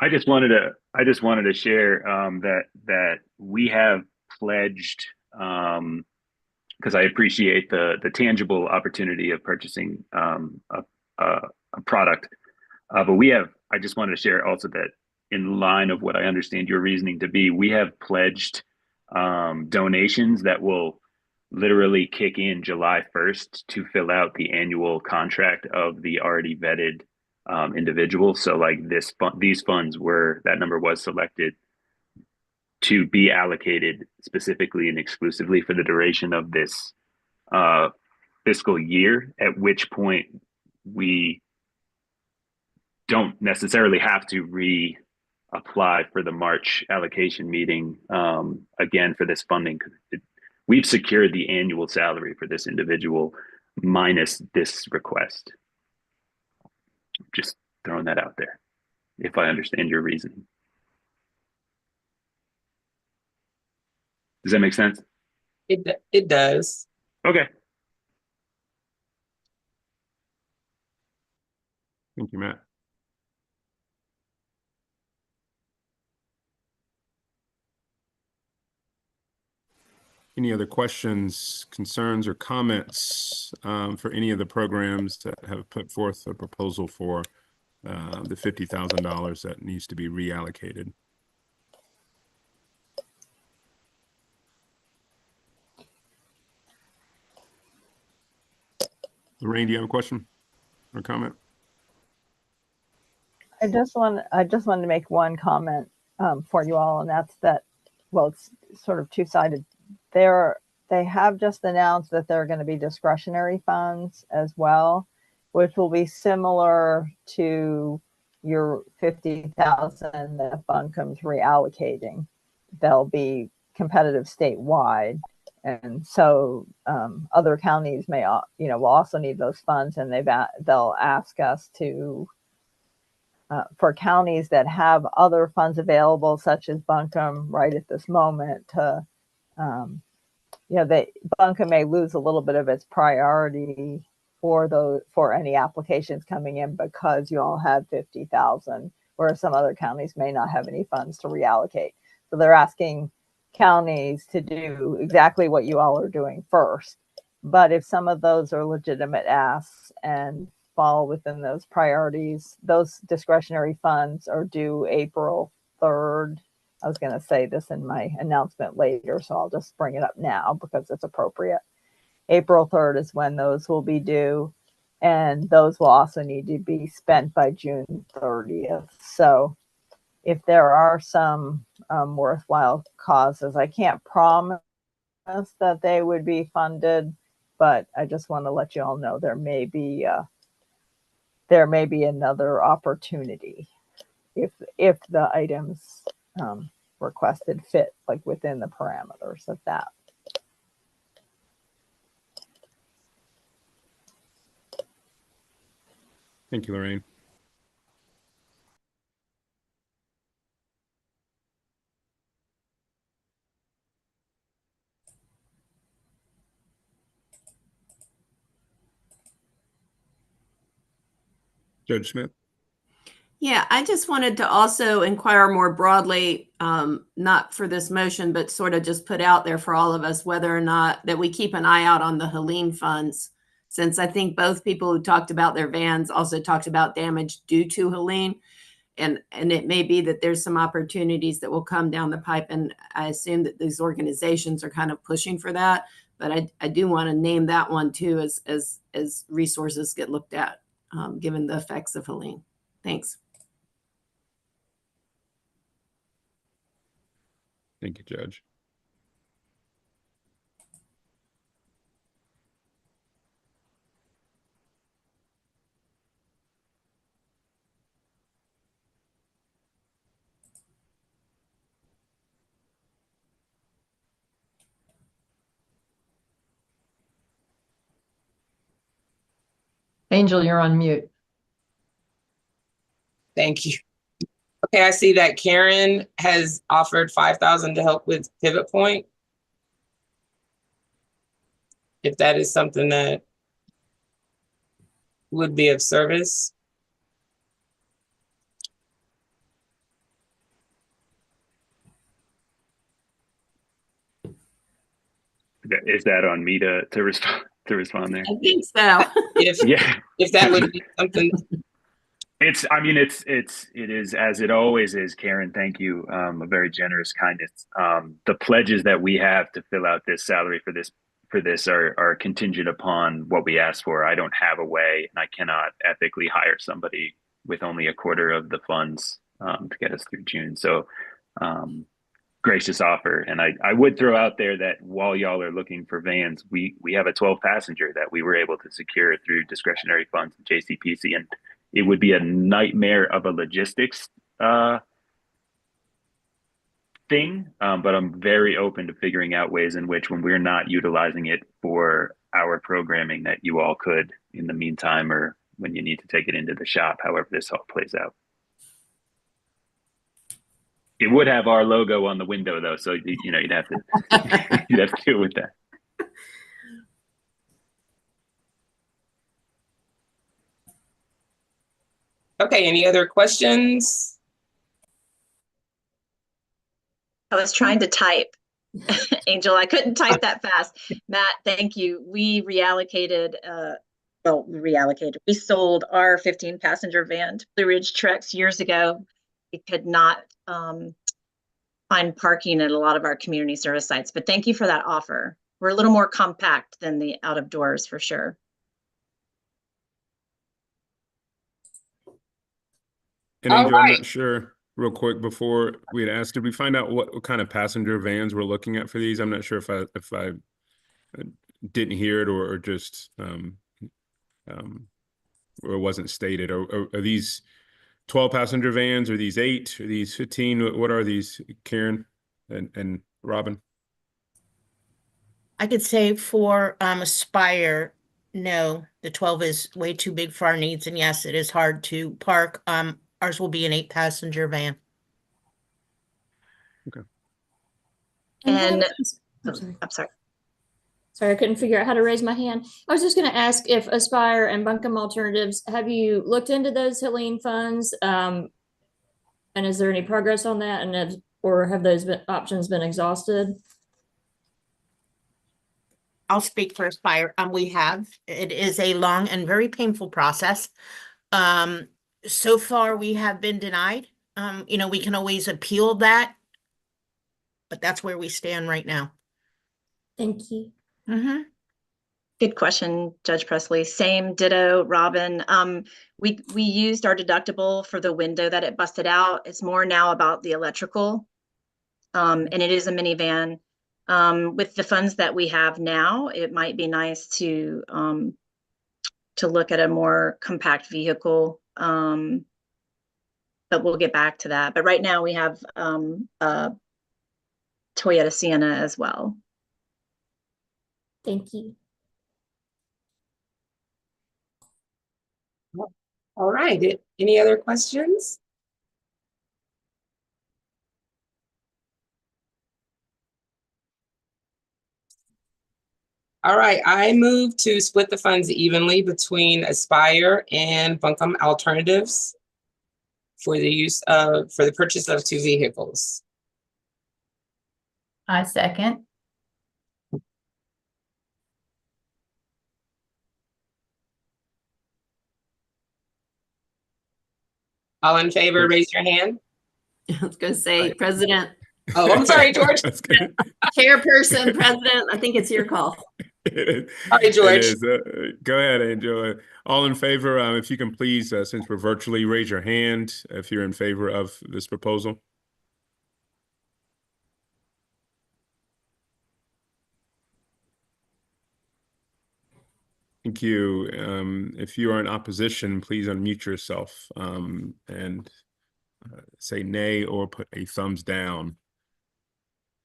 I just wanted to share that we have pledged, because I appreciate the tangible opportunity of purchasing a product, but I just wanted to share also that in line of what I understand your reasoning to be, we have pledged donations that will literally kick in July 1st to fill out the annual contract of the already vetted individual. So like these funds that number was selected to be allocated specifically and exclusively for the duration of this fiscal year, at which point we don't necessarily have to reapply for the March allocation meeting again for this funding. We've secured the annual salary for this individual minus this request. Just throwing that out there, if I understand your reasoning. Does that make sense? It does. Okay. Thank you, Matt. Any other questions, concerns, or comments for any of the programs that have put forth a proposal for the $50,000 that needs to be reallocated? Lorraine, do you have a question or comment? I just wanted to make one comment for you all, and that's that, well, it's sort of two-sided. They have just announced that there are going to be discretionary funds as well, which will be similar to your 50,000 that Buncombe's reallocating. They'll be competitive statewide. And so other counties may, will also need those funds, and they'll ask us to, for counties that have other funds available, such as Buncombe right at this moment, to, Buncombe may lose a little bit of its priority for any applications coming in because you all have 50,000, whereas some other counties may not have any funds to reallocate. So they're asking counties to do exactly what you all are doing first. But if some of those are legitimate asks and fall within those priorities, those discretionary funds are due April 3rd. I was going to say this in my announcement later, so I'll just bring it up now because it's appropriate. April 3rd is when those will be due, and those will also need to be spent by June 30th. So if there are some worthwhile causes, I can't promise that they would be funded, but I just want to let you all know there may be another opportunity if the items requested fit like within the parameters of that. Thank you, Lorraine. Judge Smith. Yeah, I just wanted to also inquire more broadly, not for this motion, but sort of just put out there for all of us, whether or not that we keep an eye out on the Helene funds, since I think both people who talked about their vans also talked about damage due to Helene. And it may be that there's some opportunities that will come down the pipe. And I assume that these organizations are kind of pushing for that. But I do want to name that one too as resources get looked at, given the effects of Helene. Thanks. Thank you, Judge. Angel, you're on mute. Thank you. Okay, I see that Karen has offered 5,000 to help with Pivot Point. If that is something that would be of service. Is that on me to respond there? I think so. If that would be something. It is, as it always is, Karen, thank you. A very generous kindness. The pledges that we have to fill out this salary for this are contingent upon what we ask for. I don't have a way, and I cannot ethically hire somebody with only a quarter of the funds to get us through June. So gracious offer. And I would throw out there that while y'all are looking for vans, we have a 12 passenger that we were able to secure through discretionary funds in JCPC, and it would be a nightmare of a logistics thing, but I'm very open to figuring out ways in which, when we're not utilizing it for our programming, that you all could in the meantime, or when you need to take it into the shop, however this all plays out. It would have our logo on the window though, so you'd have to deal with that. Okay, any other questions? I was trying to type, Angel. I couldn't type that fast. Matt, thank you. We reallocated, we sold our 15 passenger van to Blue Ridge Trucks years ago. We could not find parking at a lot of our community service sites, but thank you for that offer. We're a little more compact than the out of doors for sure. And Angel, I'm not sure, real quick, before we had asked, did we find out what kind of passenger vans we're looking at for these? I'm not sure if I didn't hear it or just or it wasn't stated. Are these 12 passenger vans? Are these 8? Are these 15? What are these, Karen and Robin? I could say for Aspire, no, the 12 is way too big for our needs, and yes, it is hard to park. Ours will be an 8-passenger van. Okay. And I'm sorry. Sorry, I couldn't figure out how to raise my hand. I was just going to ask if Aspire and Buncombe Alternatives, have you looked into those Helene funds? And is there any progress on that? And or have those options been exhausted? I'll speak for Aspire. We have. It is a long and very painful process. So far, we have been denied. We can always appeal that, but that's where we stand right now. Thank you. Mm-hmm. Good question, Judge Presley. Same, ditto, Robin. We used our deductible for the window that it busted out. It's more now about the electrical, and it is a minivan. With the funds that we have now, it might be nice to look at a more compact vehicle, but we'll get back to that. But right now we have a Toyota Sienna as well. Thank you. All right, any other questions? All right, I move to split the funds evenly between Aspire and Buncombe Alternatives for the purchase of 2 vehicles. I second. All in favor, raise your hand. I was going to say, President. Oh, I'm sorry, George. Chairperson, President, I think it's your call. Sorry, George. It is. Go ahead, Angel. All in favor, if you can please, since we're virtually, raise your hand if you're in favor of this proposal. Thank you. If you are in opposition, please unmute yourself and say nay or put a thumbs down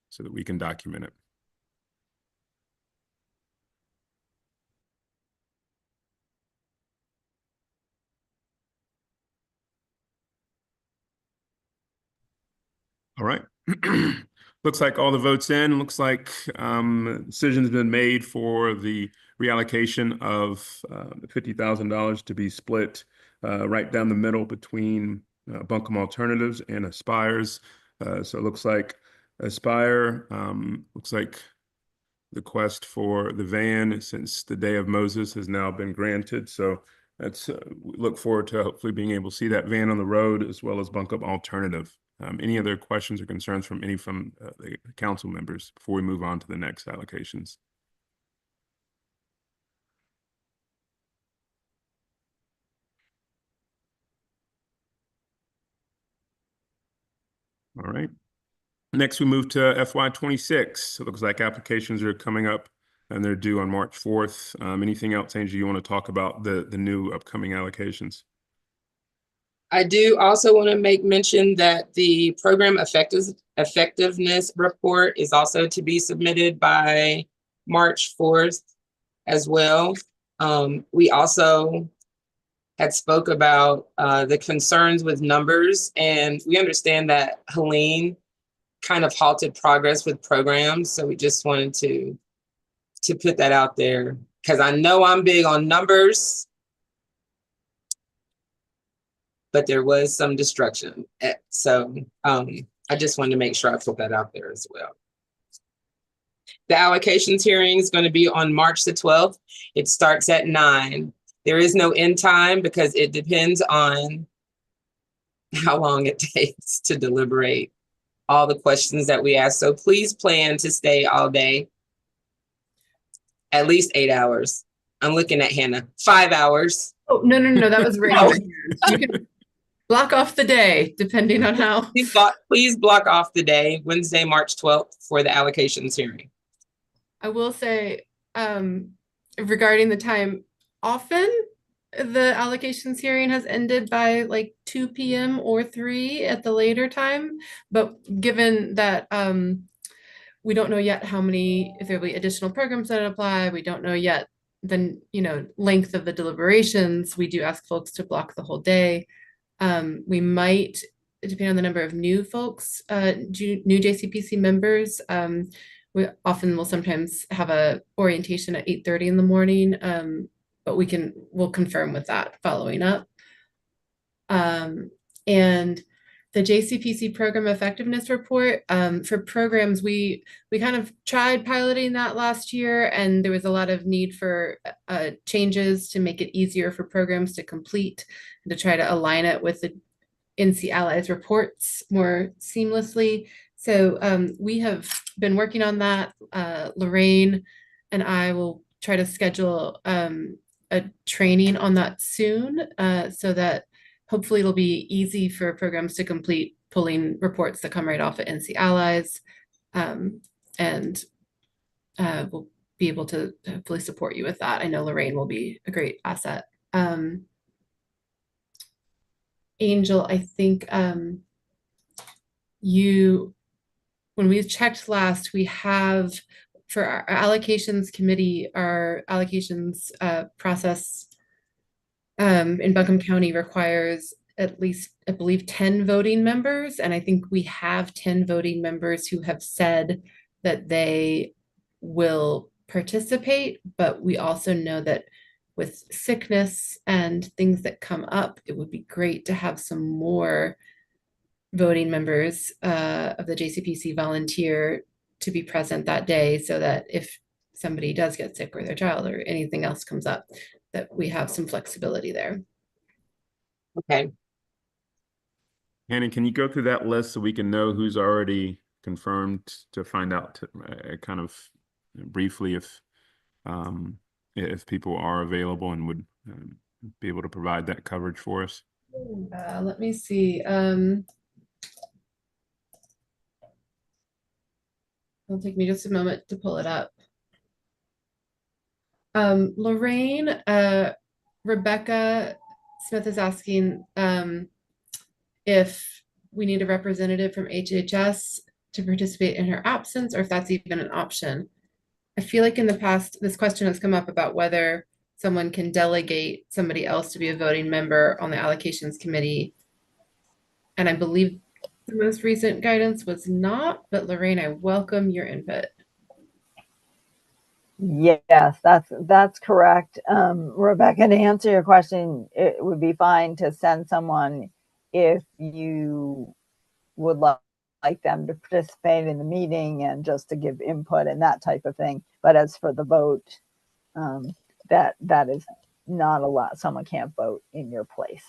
so that we can document it. All right. Looks like all the votes in. Looks like decision's been made for the reallocation of $50,000 to be split right down the middle between Buncombe Alternatives and Aspires. So it looks like Aspire, looks like the quest for the van since the day of Moses has now been granted. So that's we look forward to hopefully being able to see that van on the road as well as Buncombe Alternative. Any other questions or concerns from the council members before we move on to the next allocations? All right. Next, we move to FY26. It looks like applications are coming up and they're due on March 4th. Anything else, Angie, you want to talk about the new upcoming allocations? I do also want to make mention that the program effectiveness report is also to be submitted by March 4th as well. We also had spoke about the concerns with numbers, and we understand that Helene kind of halted progress with programs. So we just wanted to put that out there because I know I'm big on numbers, but there was some destruction. So I just wanted to make sure I put that out there as well. The allocations hearing is going to be on March the 12th. It starts at 9. There is no end time because it depends on how long it takes to deliberate all the questions that we ask. So please plan to stay all day, at least 8 hours. I'm looking at Hannah, 5 hours. Oh, no, that was right. You can block off the day, depending on how. Please block off the day, Wednesday, March 12th for the allocations hearing. I will say, regarding the time, often the allocations hearing has ended by like 2 p.m. or 3 at the later time. But given that we don't know yet if there'll be additional programs that apply, we don't know yet the length of the deliberations, we do ask folks to block the whole day. We might, depending on the number of new folks, new JCPC members, we often will sometimes have a orientation at 8:30 in the morning, but we'll confirm with that following up. And the JCPC program effectiveness report, for programs, we kind of tried piloting that last year, and there was a lot of need for changes to make it easier for programs to complete and to try to align it with the NC Allies reports more seamlessly. So we have been working on that. Lorraine and I will try to schedule a training on that soon, so that hopefully it'll be easy for programs to complete pulling reports that come right off of NC Allies, and we'll be able to hopefully support you with that. I know Lorraine will be a great asset. Angel, I think when we checked last, we have for our allocations committee, our allocations process in Buncombe County requires at least, I believe, 10 voting members. And I think we have 10 voting members who have said that they will participate, but we also know that with sickness and things that come up, it would be great to have some more voting members of the JCPC volunteer to be present that day, so that if somebody does get sick or their child or anything else comes up, that we have some flexibility there. Okay. Hannah, can you go through that list so we can know who's already confirmed to find out kind of briefly if people are available and would be able to provide that coverage for us? Let me see. It'll take me just a moment to pull it up. Lorraine, Rebecca Smith is asking if we need a representative from HHS to participate in her absence, or if that's even an option. I feel like in the past, this question has come up about whether someone can delegate somebody else to be a voting member on the allocations committee. And I believe the most recent guidance was not, but Lorraine, I welcome your input. Yes, that's correct. Rebecca, to answer your question, it would be fine to send someone if you would like them to participate in the meeting and just to give input and that type of thing. But as for the vote, that is not allowed. Someone can't vote in your place,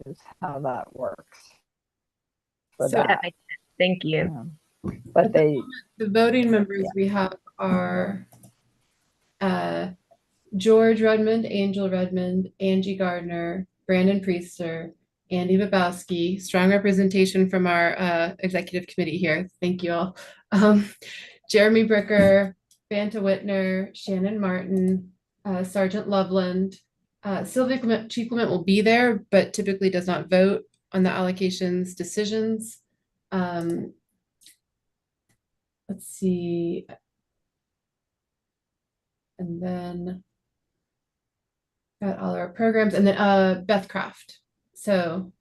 is how that works. For So that. Thank you. But the voting members we have are George Redmond, Angel Redmond, Angie Gardner, Brandon Priester, Andy Babowski. Strong representation from our executive committee here. Thank you all. Jeremy Bricker, Banta Whitner, Shannon Martin, Sergeant Loveland. Sylvia Chief Clement will be there, but typically does not vote on the allocations decisions. Let's see. And then got all our programs, and then Beth Craft. So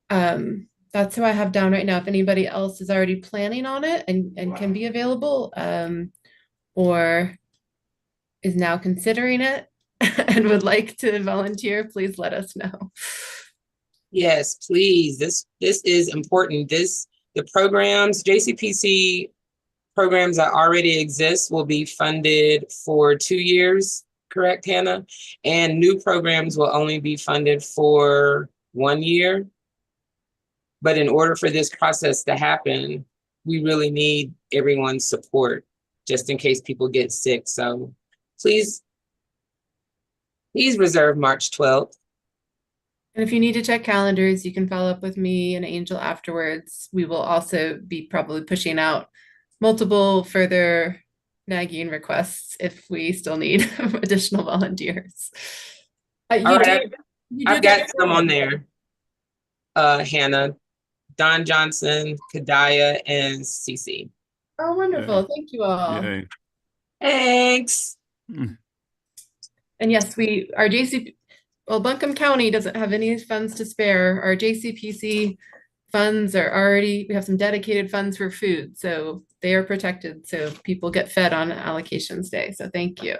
that's who I have down right now. If anybody else is already planning on it and can be available, or is now considering it and would like to volunteer, please let us know. Yes, please. This is important. The programs, JCPC programs that already exist will be funded for 2 years, correct, Hannah? And new programs will only be funded for 1 year. But in order for this process to happen, we really need everyone's support, just in case people get sick. So please reserve March 12th. And if you need to check calendars, you can follow up with me and Angel afterwards. We will also be probably pushing out multiple further nagging requests if we still need additional volunteers. All right, I've got some on there. Hannah, Don Johnson, Kadaya, and Cece. Oh, wonderful. Thank you all. Yay. Thanks. And yes, well, Buncombe County doesn't have any funds to spare. Our JCPC funds are already, we have some dedicated funds for food, so they are protected. So people get fed on allocations day. So thank you.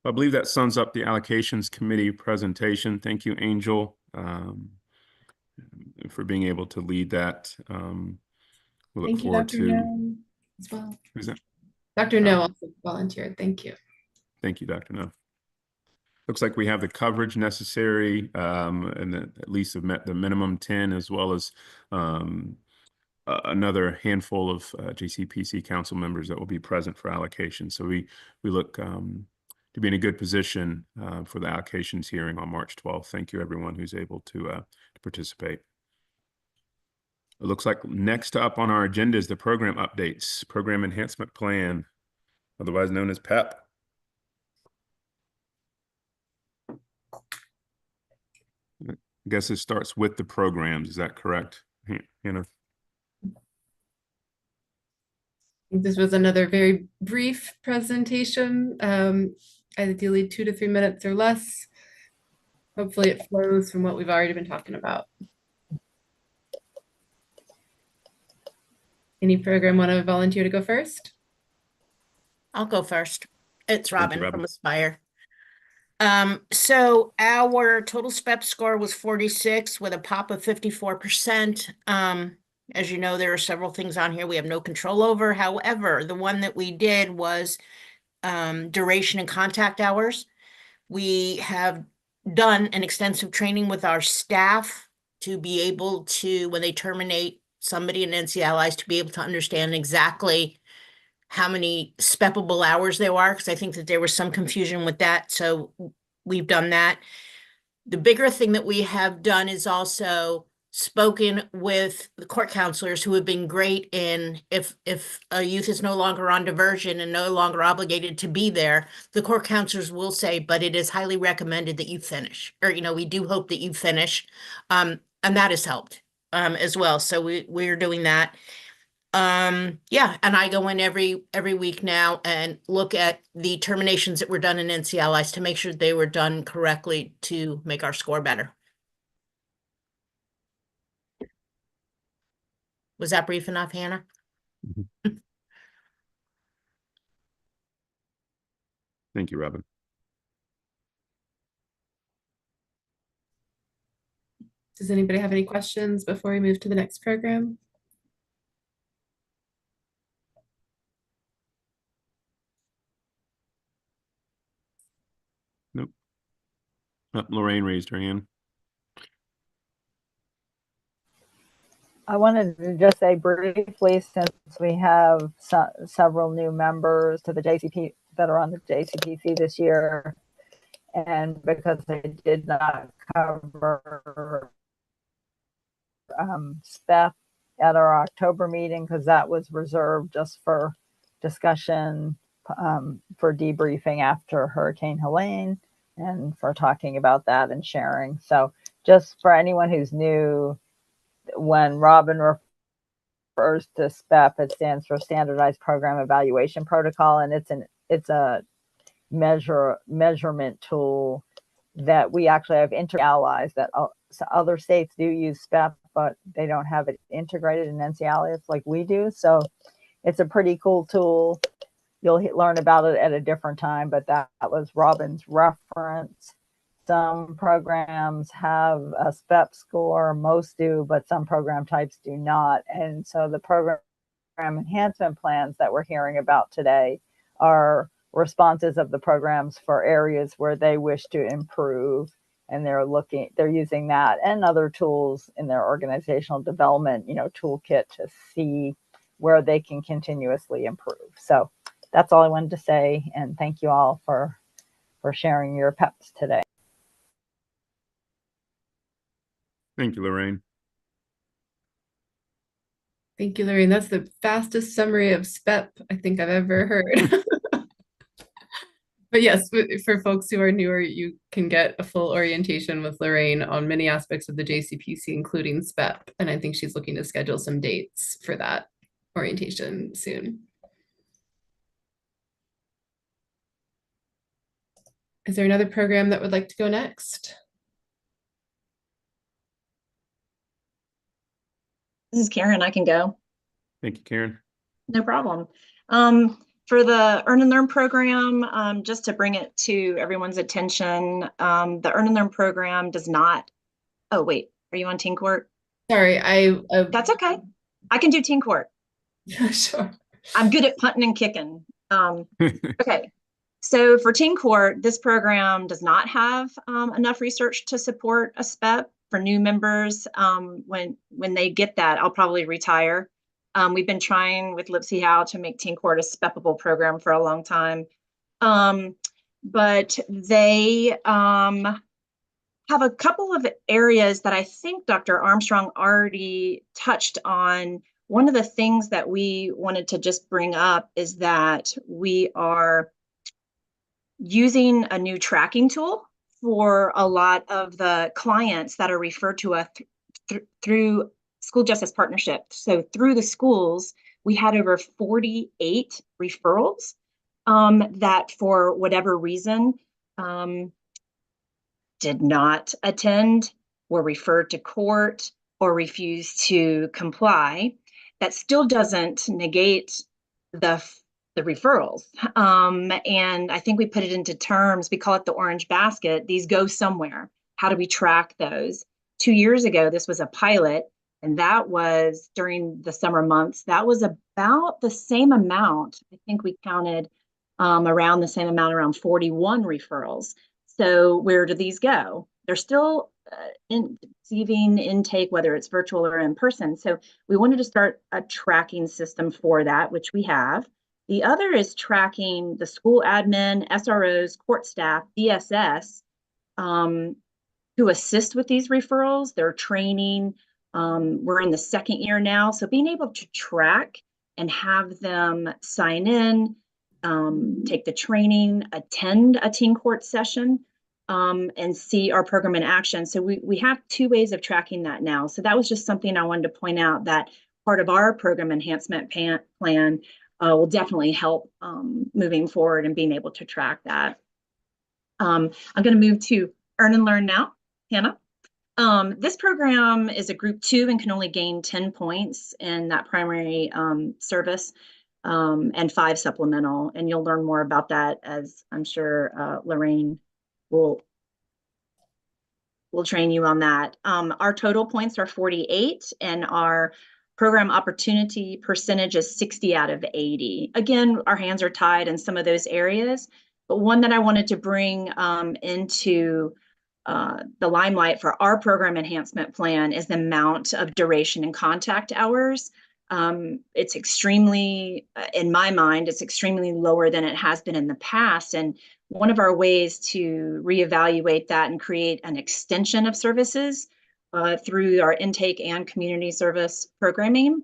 I believe that sums up the allocations committee presentation. Thank you, Angel, for being able to lead that. We look Thank you, forward Dr. to. No, as well. Who's that? Dr. No also volunteered. Thank you. Thank you, Dr. No. Looks like we have the coverage necessary, and at least have met the minimum 10, as well as another handful of JCPC council members that will be present for allocation. So we look to be in a good position for the allocations hearing on March 12th. Thank you, everyone who's able to participate. It looks like next up on our agenda is the program updates, Program Enhancement Plan, otherwise known as PEP. I guess it starts with the programs. Is that correct, Hannah? This was another very brief presentation, ideally 2 to 3 minutes or less. Hopefully it flows from what we've already been talking about. Any program want to volunteer to go first? I'll go first. It's Thank you, Robin Robin. from Aspire. So our total SPEP score was 46 with a pop of 54%. As you know, there are several things on here we have no control over. However, the one that we did was duration and contact hours. We have done an extensive training with our staff to be able to, when they terminate somebody in NCLIs, to be able to understand exactly how many SPEPable hours there are, because I think that there was some confusion with that. So we've done that. The bigger thing that we have done is also spoken with the court counselors who have been great in if a youth is no longer on diversion and no longer obligated to be there, the court counselors will say, but it is highly recommended that you finish, or, we do hope that you finish. And that has helped as well. So we're doing that. Yeah, and I go in every week now and look at the terminations that were done in NCLIs to make sure they were done correctly to make our score better. Was that brief enough, Hannah? Thank you, Robin. Does anybody have any questions before we move to the next program? Nope. Lorraine raised her hand. I wanted to just say briefly, since we have several new members to the JCP that are on the JCPC this year, and because I did not cover SPEP at our October meeting, because that was reserved just for discussion, for debriefing after Hurricane Helene, and for talking about that and sharing. So just for anyone who's new, when Robin refers to SPEP, it stands for Standardized Program Evaluation Protocol, and it's a measurement tool that we actually have allies that other states do use SPEP, but they don't have it integrated in NCLIs like we do. So it's a pretty cool tool. You'll learn about it at a different time, but that was Robin's reference. Some programs have a SPEP score, most do, but some program types do not. And so the program enhancement plans that we're hearing about today are responses of the programs for areas where they wish to improve. And they're using that and other tools in their organizational development, toolkit to see where they can continuously improve. So that's all I wanted to say. And thank you all for sharing your PEPs today. Thank you, Lorraine. Thank you, Lorraine. That's the fastest summary of SPEP I think I've ever heard. But yes, for folks who are newer, you can get a full orientation with Lorraine on many aspects of the JCPC, including SPEP. And I think she's looking to schedule some dates for that orientation soon. Is there another program that would like to go next? This is Karen. I can go. Thank you, Karen. No problem. For the Earn and Learn program, just to bring it to everyone's attention, the Earn and Learn program does not. Oh, wait, are you on Teen Court? Sorry, That's okay. I can do Teen Court. Sure. I'm good at punting and kicking. Okay. So for Teen Court, this program does not have enough research to support a SPEP for new members. When they get that, I'll probably retire. We've been trying with Lipsy Howe to make Teen Court a SPEPable program for a long time. But they have a couple of areas that I think Dr. Armstrong already touched on. One of the things that we wanted to just bring up is that we are using a new tracking tool for a lot of the clients that are referred to us through school justice partnership. So through the schools, we had over 48 referrals that for whatever reason did not attend, were referred to court, or refused to comply, that still doesn't negate the referrals. And I think we put it into terms, we call it the orange basket. These go somewhere. How do we track those? 2 years ago, this was a pilot, and that was during the summer months. That was about the same amount. I think we counted around the same amount, around 41 referrals. So where do these go? They're still receiving intake, whether it's virtual or in person. So we wanted to start a tracking system for that, which we have. The other is tracking the school admin, SROs, court staff, DSS, to assist with these referrals. They're training. We're in the second year now. So being able to track and have them sign in, take the training, attend a teen court session, and see our program in action. So we have 2 ways of tracking that now. So that was just something I wanted to point out, that part of our program enhancement plan will definitely help moving forward and being able to track that. I'm going to move to Earn and Learn now. Hannah. This program is a group 2 and can only gain 10 points in that primary service, and 5 supplemental. And you'll learn more about that, as I'm sure Lorraine will train you on that. Our total points are 48, and our program opportunity percentage is 60 out of 80. Again, our hands are tied in some of those areas, but one that I wanted to bring into the limelight for our program enhancement plan is the amount of duration and contact hours. It's extremely, in my mind, it's extremely lower than it has been in the past. And one of our ways to reevaluate that and create an extension of services through our intake and community service programming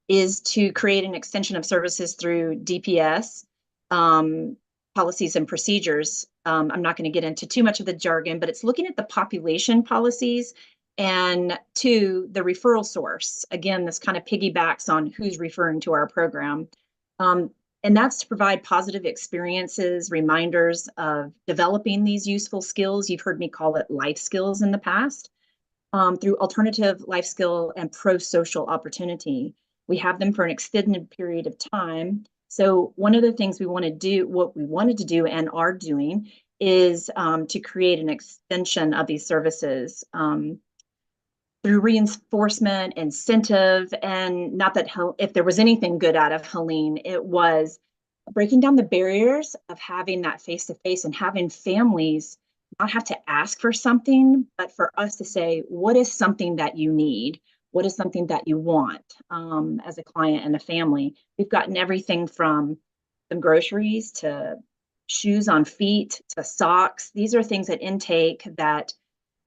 is to create an extension of services through DPS, policies and procedures. I'm not going to get into too much of the jargon, but it's looking at the population policies and to the referral source. Again, this kind of piggybacks on who's referring to our program. And that's to provide positive experiences, reminders of developing these useful skills. You've heard me call it life skills in the past, through alternative life skill and pro-social opportunity. We have them for an extended period of time. So one of the things what we wanted to do and are doing is to create an extension of these services through reinforcement, incentive, and not that if there was anything good out of Helene, it was breaking down the barriers of having that face-to-face and having families not have to ask for something, but for us to say, what is something that you need? What is something that you want as a client and a family? We've gotten everything from some groceries to shoes on feet to socks. These are things at intake that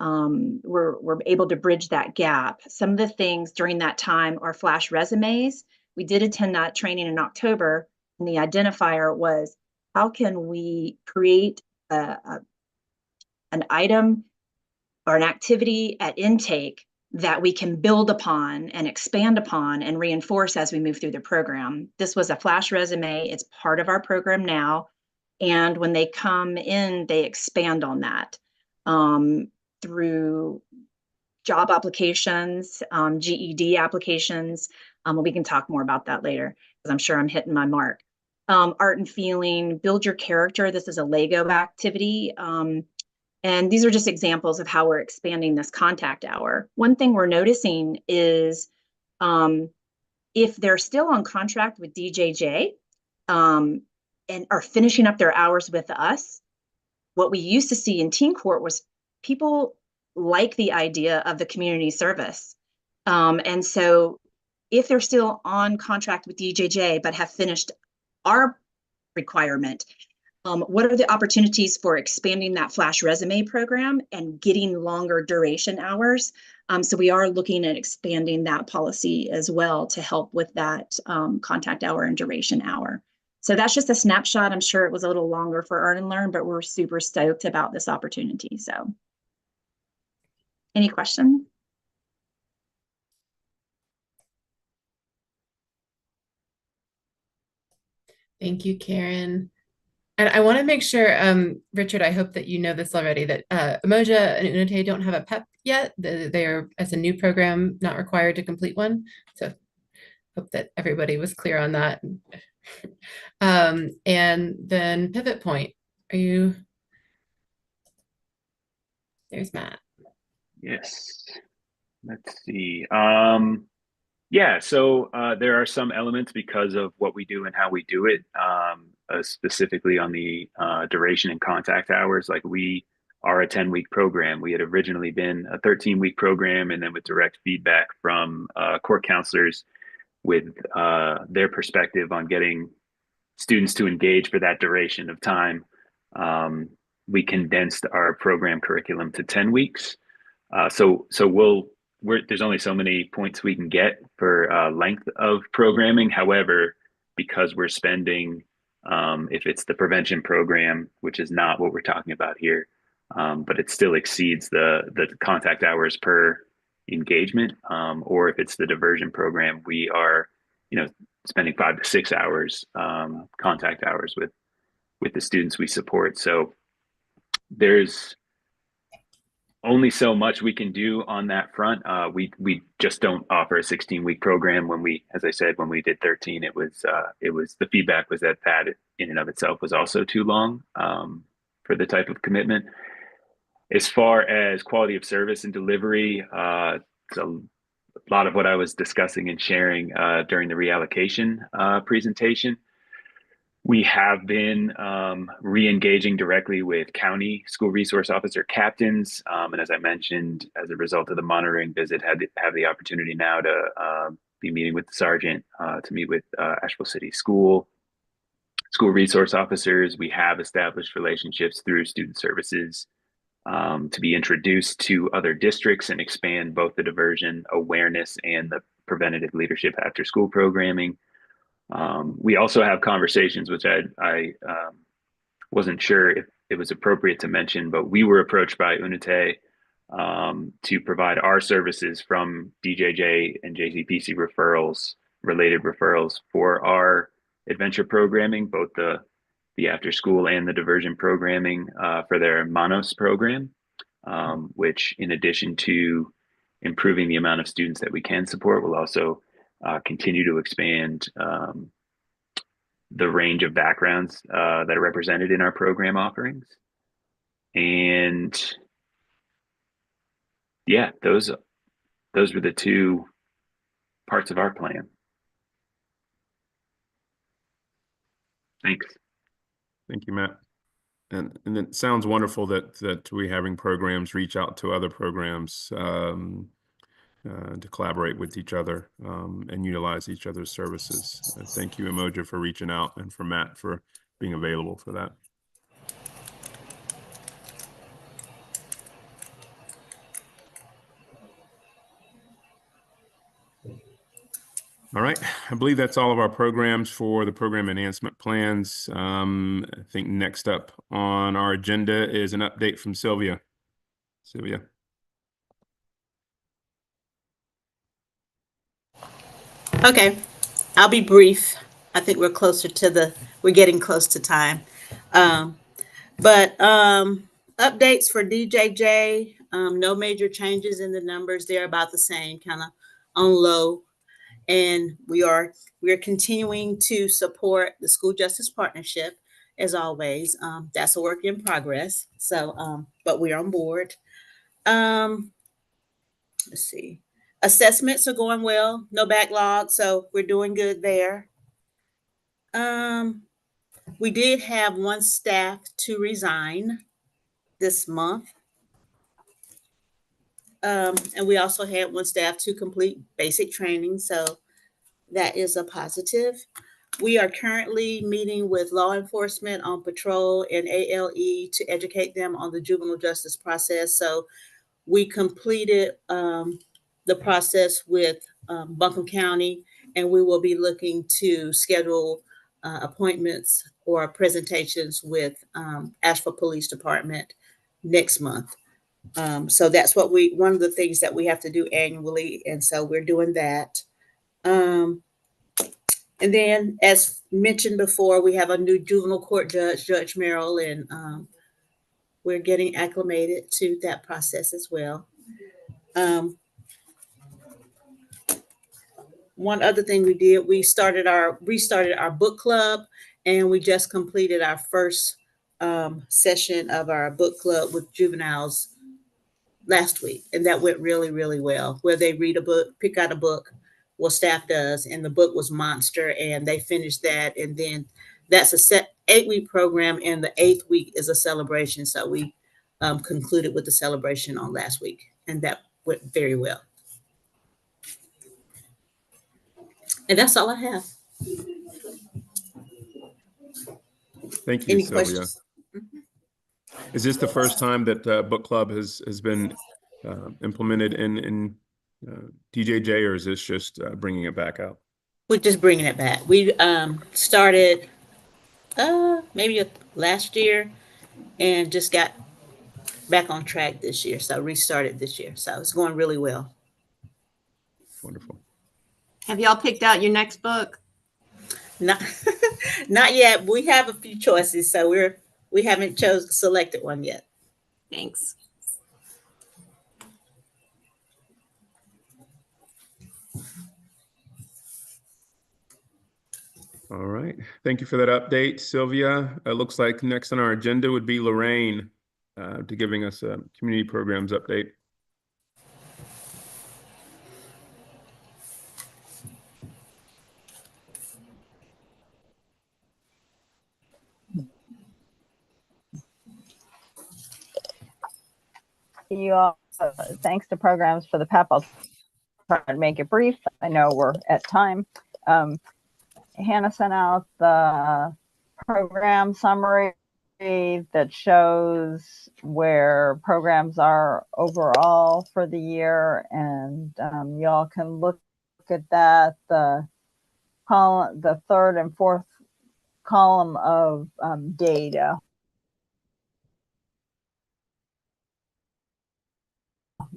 we're able to bridge that gap. Some of the things during that time are flash resumes. We did attend that training in October, and the identifier was, how can we create an item or an activity at intake that we can build upon and expand upon and reinforce as we move through the program. This was a flash resume. It's part of our program now. And when they come in, they expand on that through job applications, GED applications. We can talk more about that later, because I'm sure I'm hitting my mark. Art and feeling, build your character. This is a Lego activity. And these are just examples of how we're expanding this contact hour. One thing we're noticing is if they're still on contract with DJJ and are finishing up their hours with us, what we used to see in teen court was people like the idea of the community service. And so if they're still on contract with DJJ but have finished our requirement, what are the opportunities for expanding that flash resume program and getting longer duration hours? So we are looking at expanding that policy as well to help with that contact hour and duration hour. So that's just a snapshot. I'm sure it was a little longer for Earn and Learn, but we're super stoked about this opportunity. So any questions? Thank you, Karen. And I want to make sure, Richard, I hope that you know this already, that Umoja and Unite don't have a PEP yet. They are, as a new program, not required to complete one. So hope that everybody was clear on that. And then Pivot Point, are you? There's Matt. Yes. Let's see. Yeah, so there are some elements because of what we do and how we do it, specifically on the duration and contact hours. Like we are a 10-week program. We had originally been a 13-week program, and then with direct feedback from court counselors with their perspective on getting students to engage for that duration of time, we condensed our program curriculum to 10 weeks. So there's only so many points we can get for length of programming. However, because we're spending, if it's the prevention program, which is not what we're talking about here, but it still exceeds the contact hours per engagement, or if it's the diversion program, we are, spending 5 to 6 hours contact hours with the students we support. So there's only so much we can do on that front. We just don't offer a 16-week program. As I said, when we did 13, it was the feedback was that in and of itself was also too long for the type of commitment. As far as quality of service and delivery, it's a lot of what I was discussing and sharing during the reallocation presentation. We have been re-engaging directly with county school resource officer captains. And as I mentioned, as a result of the monitoring visit, have the opportunity now to be meeting with the sergeant to meet with Asheville City school resource officers. We have established relationships through student services to be introduced to other districts and expand both the diversion awareness and the preventative leadership after school programming. We also have conversations, which I wasn't sure if it was appropriate to mention, but we were approached by Unite to provide our services from DJJ and JCPC related referrals for our adventure programming, both the after school and the diversion programming for their Manos program, which in addition to improving the amount of students that we can support, will also continue to expand the range of backgrounds that are represented in our program offerings. And yeah, those were the two parts of our plan. Thanks. Thank you, Matt. And it sounds wonderful that we're having programs reach out to other programs to collaborate with each other and utilize each other's services. Thank you, Umoja, for reaching out, and for Matt for being available for that. All right, I believe that's all of our programs for the program enhancement plans. I think next up on our agenda is an update from Sylvia. Sylvia. Okay, I'll be brief. I think we're getting close to time. But updates for DJJ, no major changes in the numbers. They're about the same, kind of on low. And we're continuing to support the School Justice Partnership as always. That's a work in progress. So, but we're on board. Let's see. Assessments are going well, no backlog, so we're doing good there. We did have one staff to resign this month. And we also had one staff to complete basic training, so that is a positive. We are currently meeting with law enforcement on patrol and ALE to educate them on the juvenile justice process. So we completed the process with Buncombe County, and we will be looking to schedule appointments or presentations with Asheville Police Department next month. So that's one of the things that we have to do annually, and so we're doing that. And then, as mentioned before, we have a new juvenile court judge, Judge Merrill, and we're getting acclimated to that process as well. One other thing we did, we restarted our book club, and we just completed our first session of our book club with juveniles last week, and that went really, really well. Where they read a book, pick out a book, well, staff does, and the book was Monster, and they finished that, and then that's a set 8-week program, and the 8th week is a celebration. So we concluded with the celebration on last week, and that went very well. And that's all I have. Thank you, Any Sylvia. questions? Is this the first time that book club has been implemented in DJJ, or is this just bringing it back out? We're just bringing it back. We started maybe last year and just got back on track this year. So restarted this year. So it's going really well. Wonderful. Have y'all picked out your next book? Not not yet. We have a few choices, so we haven't selected one yet. Thanks. All right. Thank you for that update, Sylvia. It looks like next on our agenda would be Lorraine to giving us a community programs update. You all, thanks to Programs for the PEP, I'll try to make it brief. I know we're at time. Hannah sent out the program summary that shows where programs are overall for the year, and y'all can look at that. The column, the third and fourth column of data.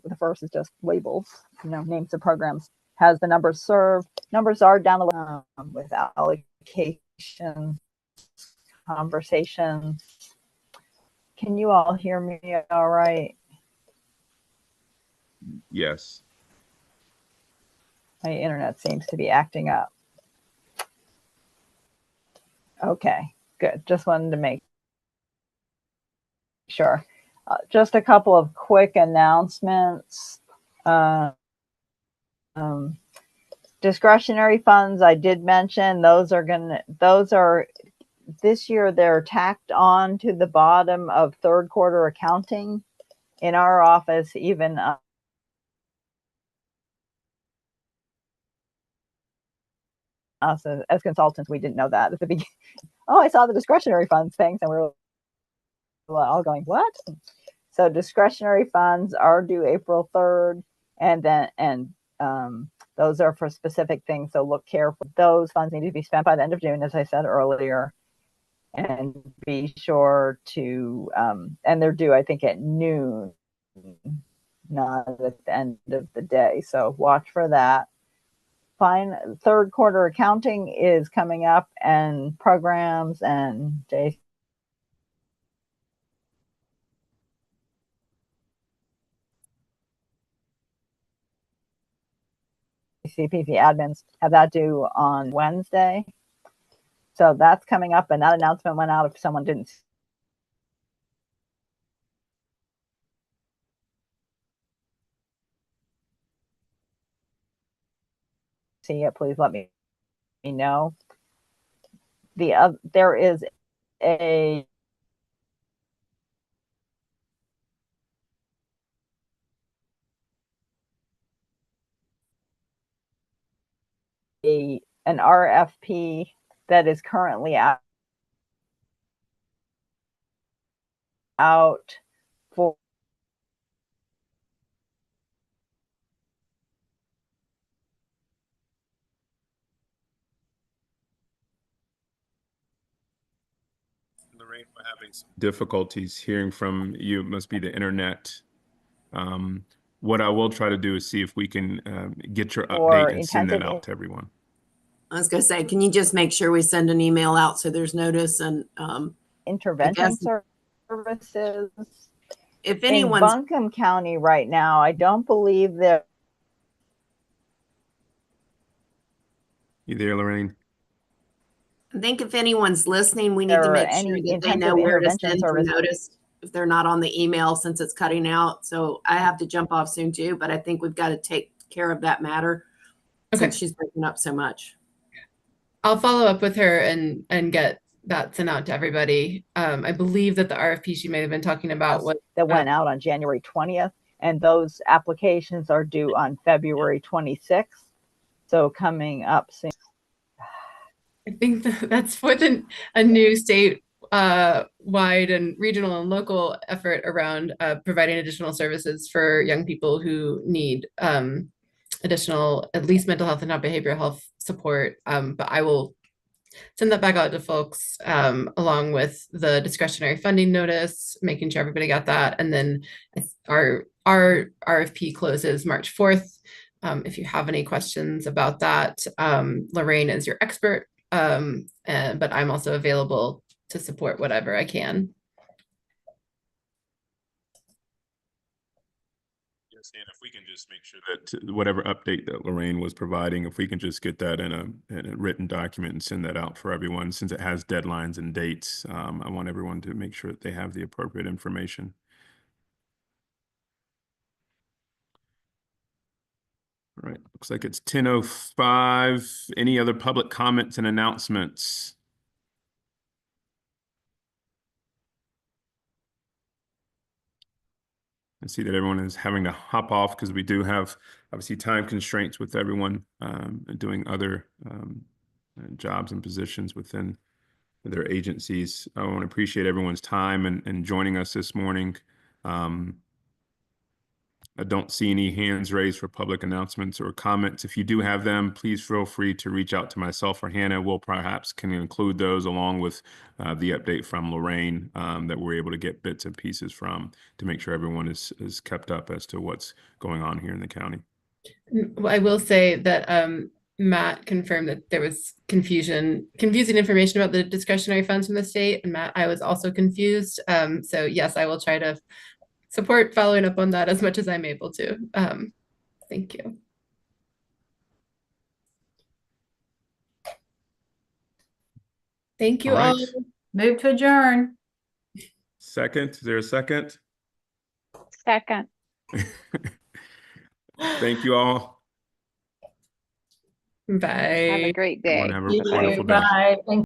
The first is just labels, names of programs, has the numbers served. Numbers are down the with allocation, conversations. Can you all hear me all right? Yes. My internet seems to be acting up. Okay, good. Just wanted to make sure. Just a couple of quick announcements. Discretionary funds, I did mention, those are this year, they're tacked on to the bottom of third quarter accounting in our office. Even us as consultants, we didn't know that at the beginning. Oh, I saw the discretionary funds things, and we were all going, what? So discretionary funds are due April 3rd, and those are for specific things. So look careful. Those funds need to be spent by the end of June, as I said earlier, and be sure to, and they're due, I think, at noon, not at the end of the day. So watch for that. Fine. Third quarter accounting is coming up, and programs and CPC admins have that due on Wednesday. So that's coming up, and that announcement went out if someone didn't see it, please let me know. There is an RFP that is currently out for Lorraine, we're having some difficulties hearing from you. It must be the internet. What I will try to do is see if we can get your update and send that out to everyone. I was gonna say, can you just make sure we send an email out so there's notice and intervention services. If In anyone's Buncombe County right now, I don't believe that. You there, Lorraine? I think if anyone's listening, we need There to are make sure any that they intensive know where to intervention send for services. notice if they're not on the email since it's cutting out. So I have to jump off soon too, but I think we've got to take care of that matter since she's breaking up so much. I'll follow up with her and get that sent out to everybody. I believe that the RFP she may have been talking about was that went out on January 20th, and those applications are due on February 26th. So coming up soon. I think that's for a new state wide and regional and local effort around providing additional services for young people who need additional, at least mental health and not behavioral health support. But I will send that back out to folks along with the discretionary funding notice, making sure everybody got that. And then our RFP closes March 4th. If you have any questions about that, Lorraine is your expert, but I'm also available to support whatever I can. Yes, and if we can just make sure that whatever update that Lorraine was providing, if we can just get that in a written document and send that out for everyone, since it has deadlines and dates, I want everyone to make sure that they have the appropriate information. All right, looks like it's 10:05. Any other public comments and announcements? I see that everyone is having to hop off because we do have obviously time constraints with everyone doing other jobs and positions within their agencies. I want to appreciate everyone's time and joining us this morning. I don't see any hands raised for public announcements or comments. If you do have them, please feel free to reach out to myself or Hannah. We'll perhaps can include those along with the update from Lorraine that we're able to get bits and pieces from to make sure everyone is kept up as to what's going on here in the county. I will say that Matt confirmed that there was confusing information about the discretionary funds from the state. And Matt, I was also confused. So yes, I will try to support following up on that as much as I'm able to. Thank you. Thank you all. Move to adjourn. Second, is there a second? Second. Thank you all. Bye. Have a great day. Everyone have a wonderful day. Bye. Thank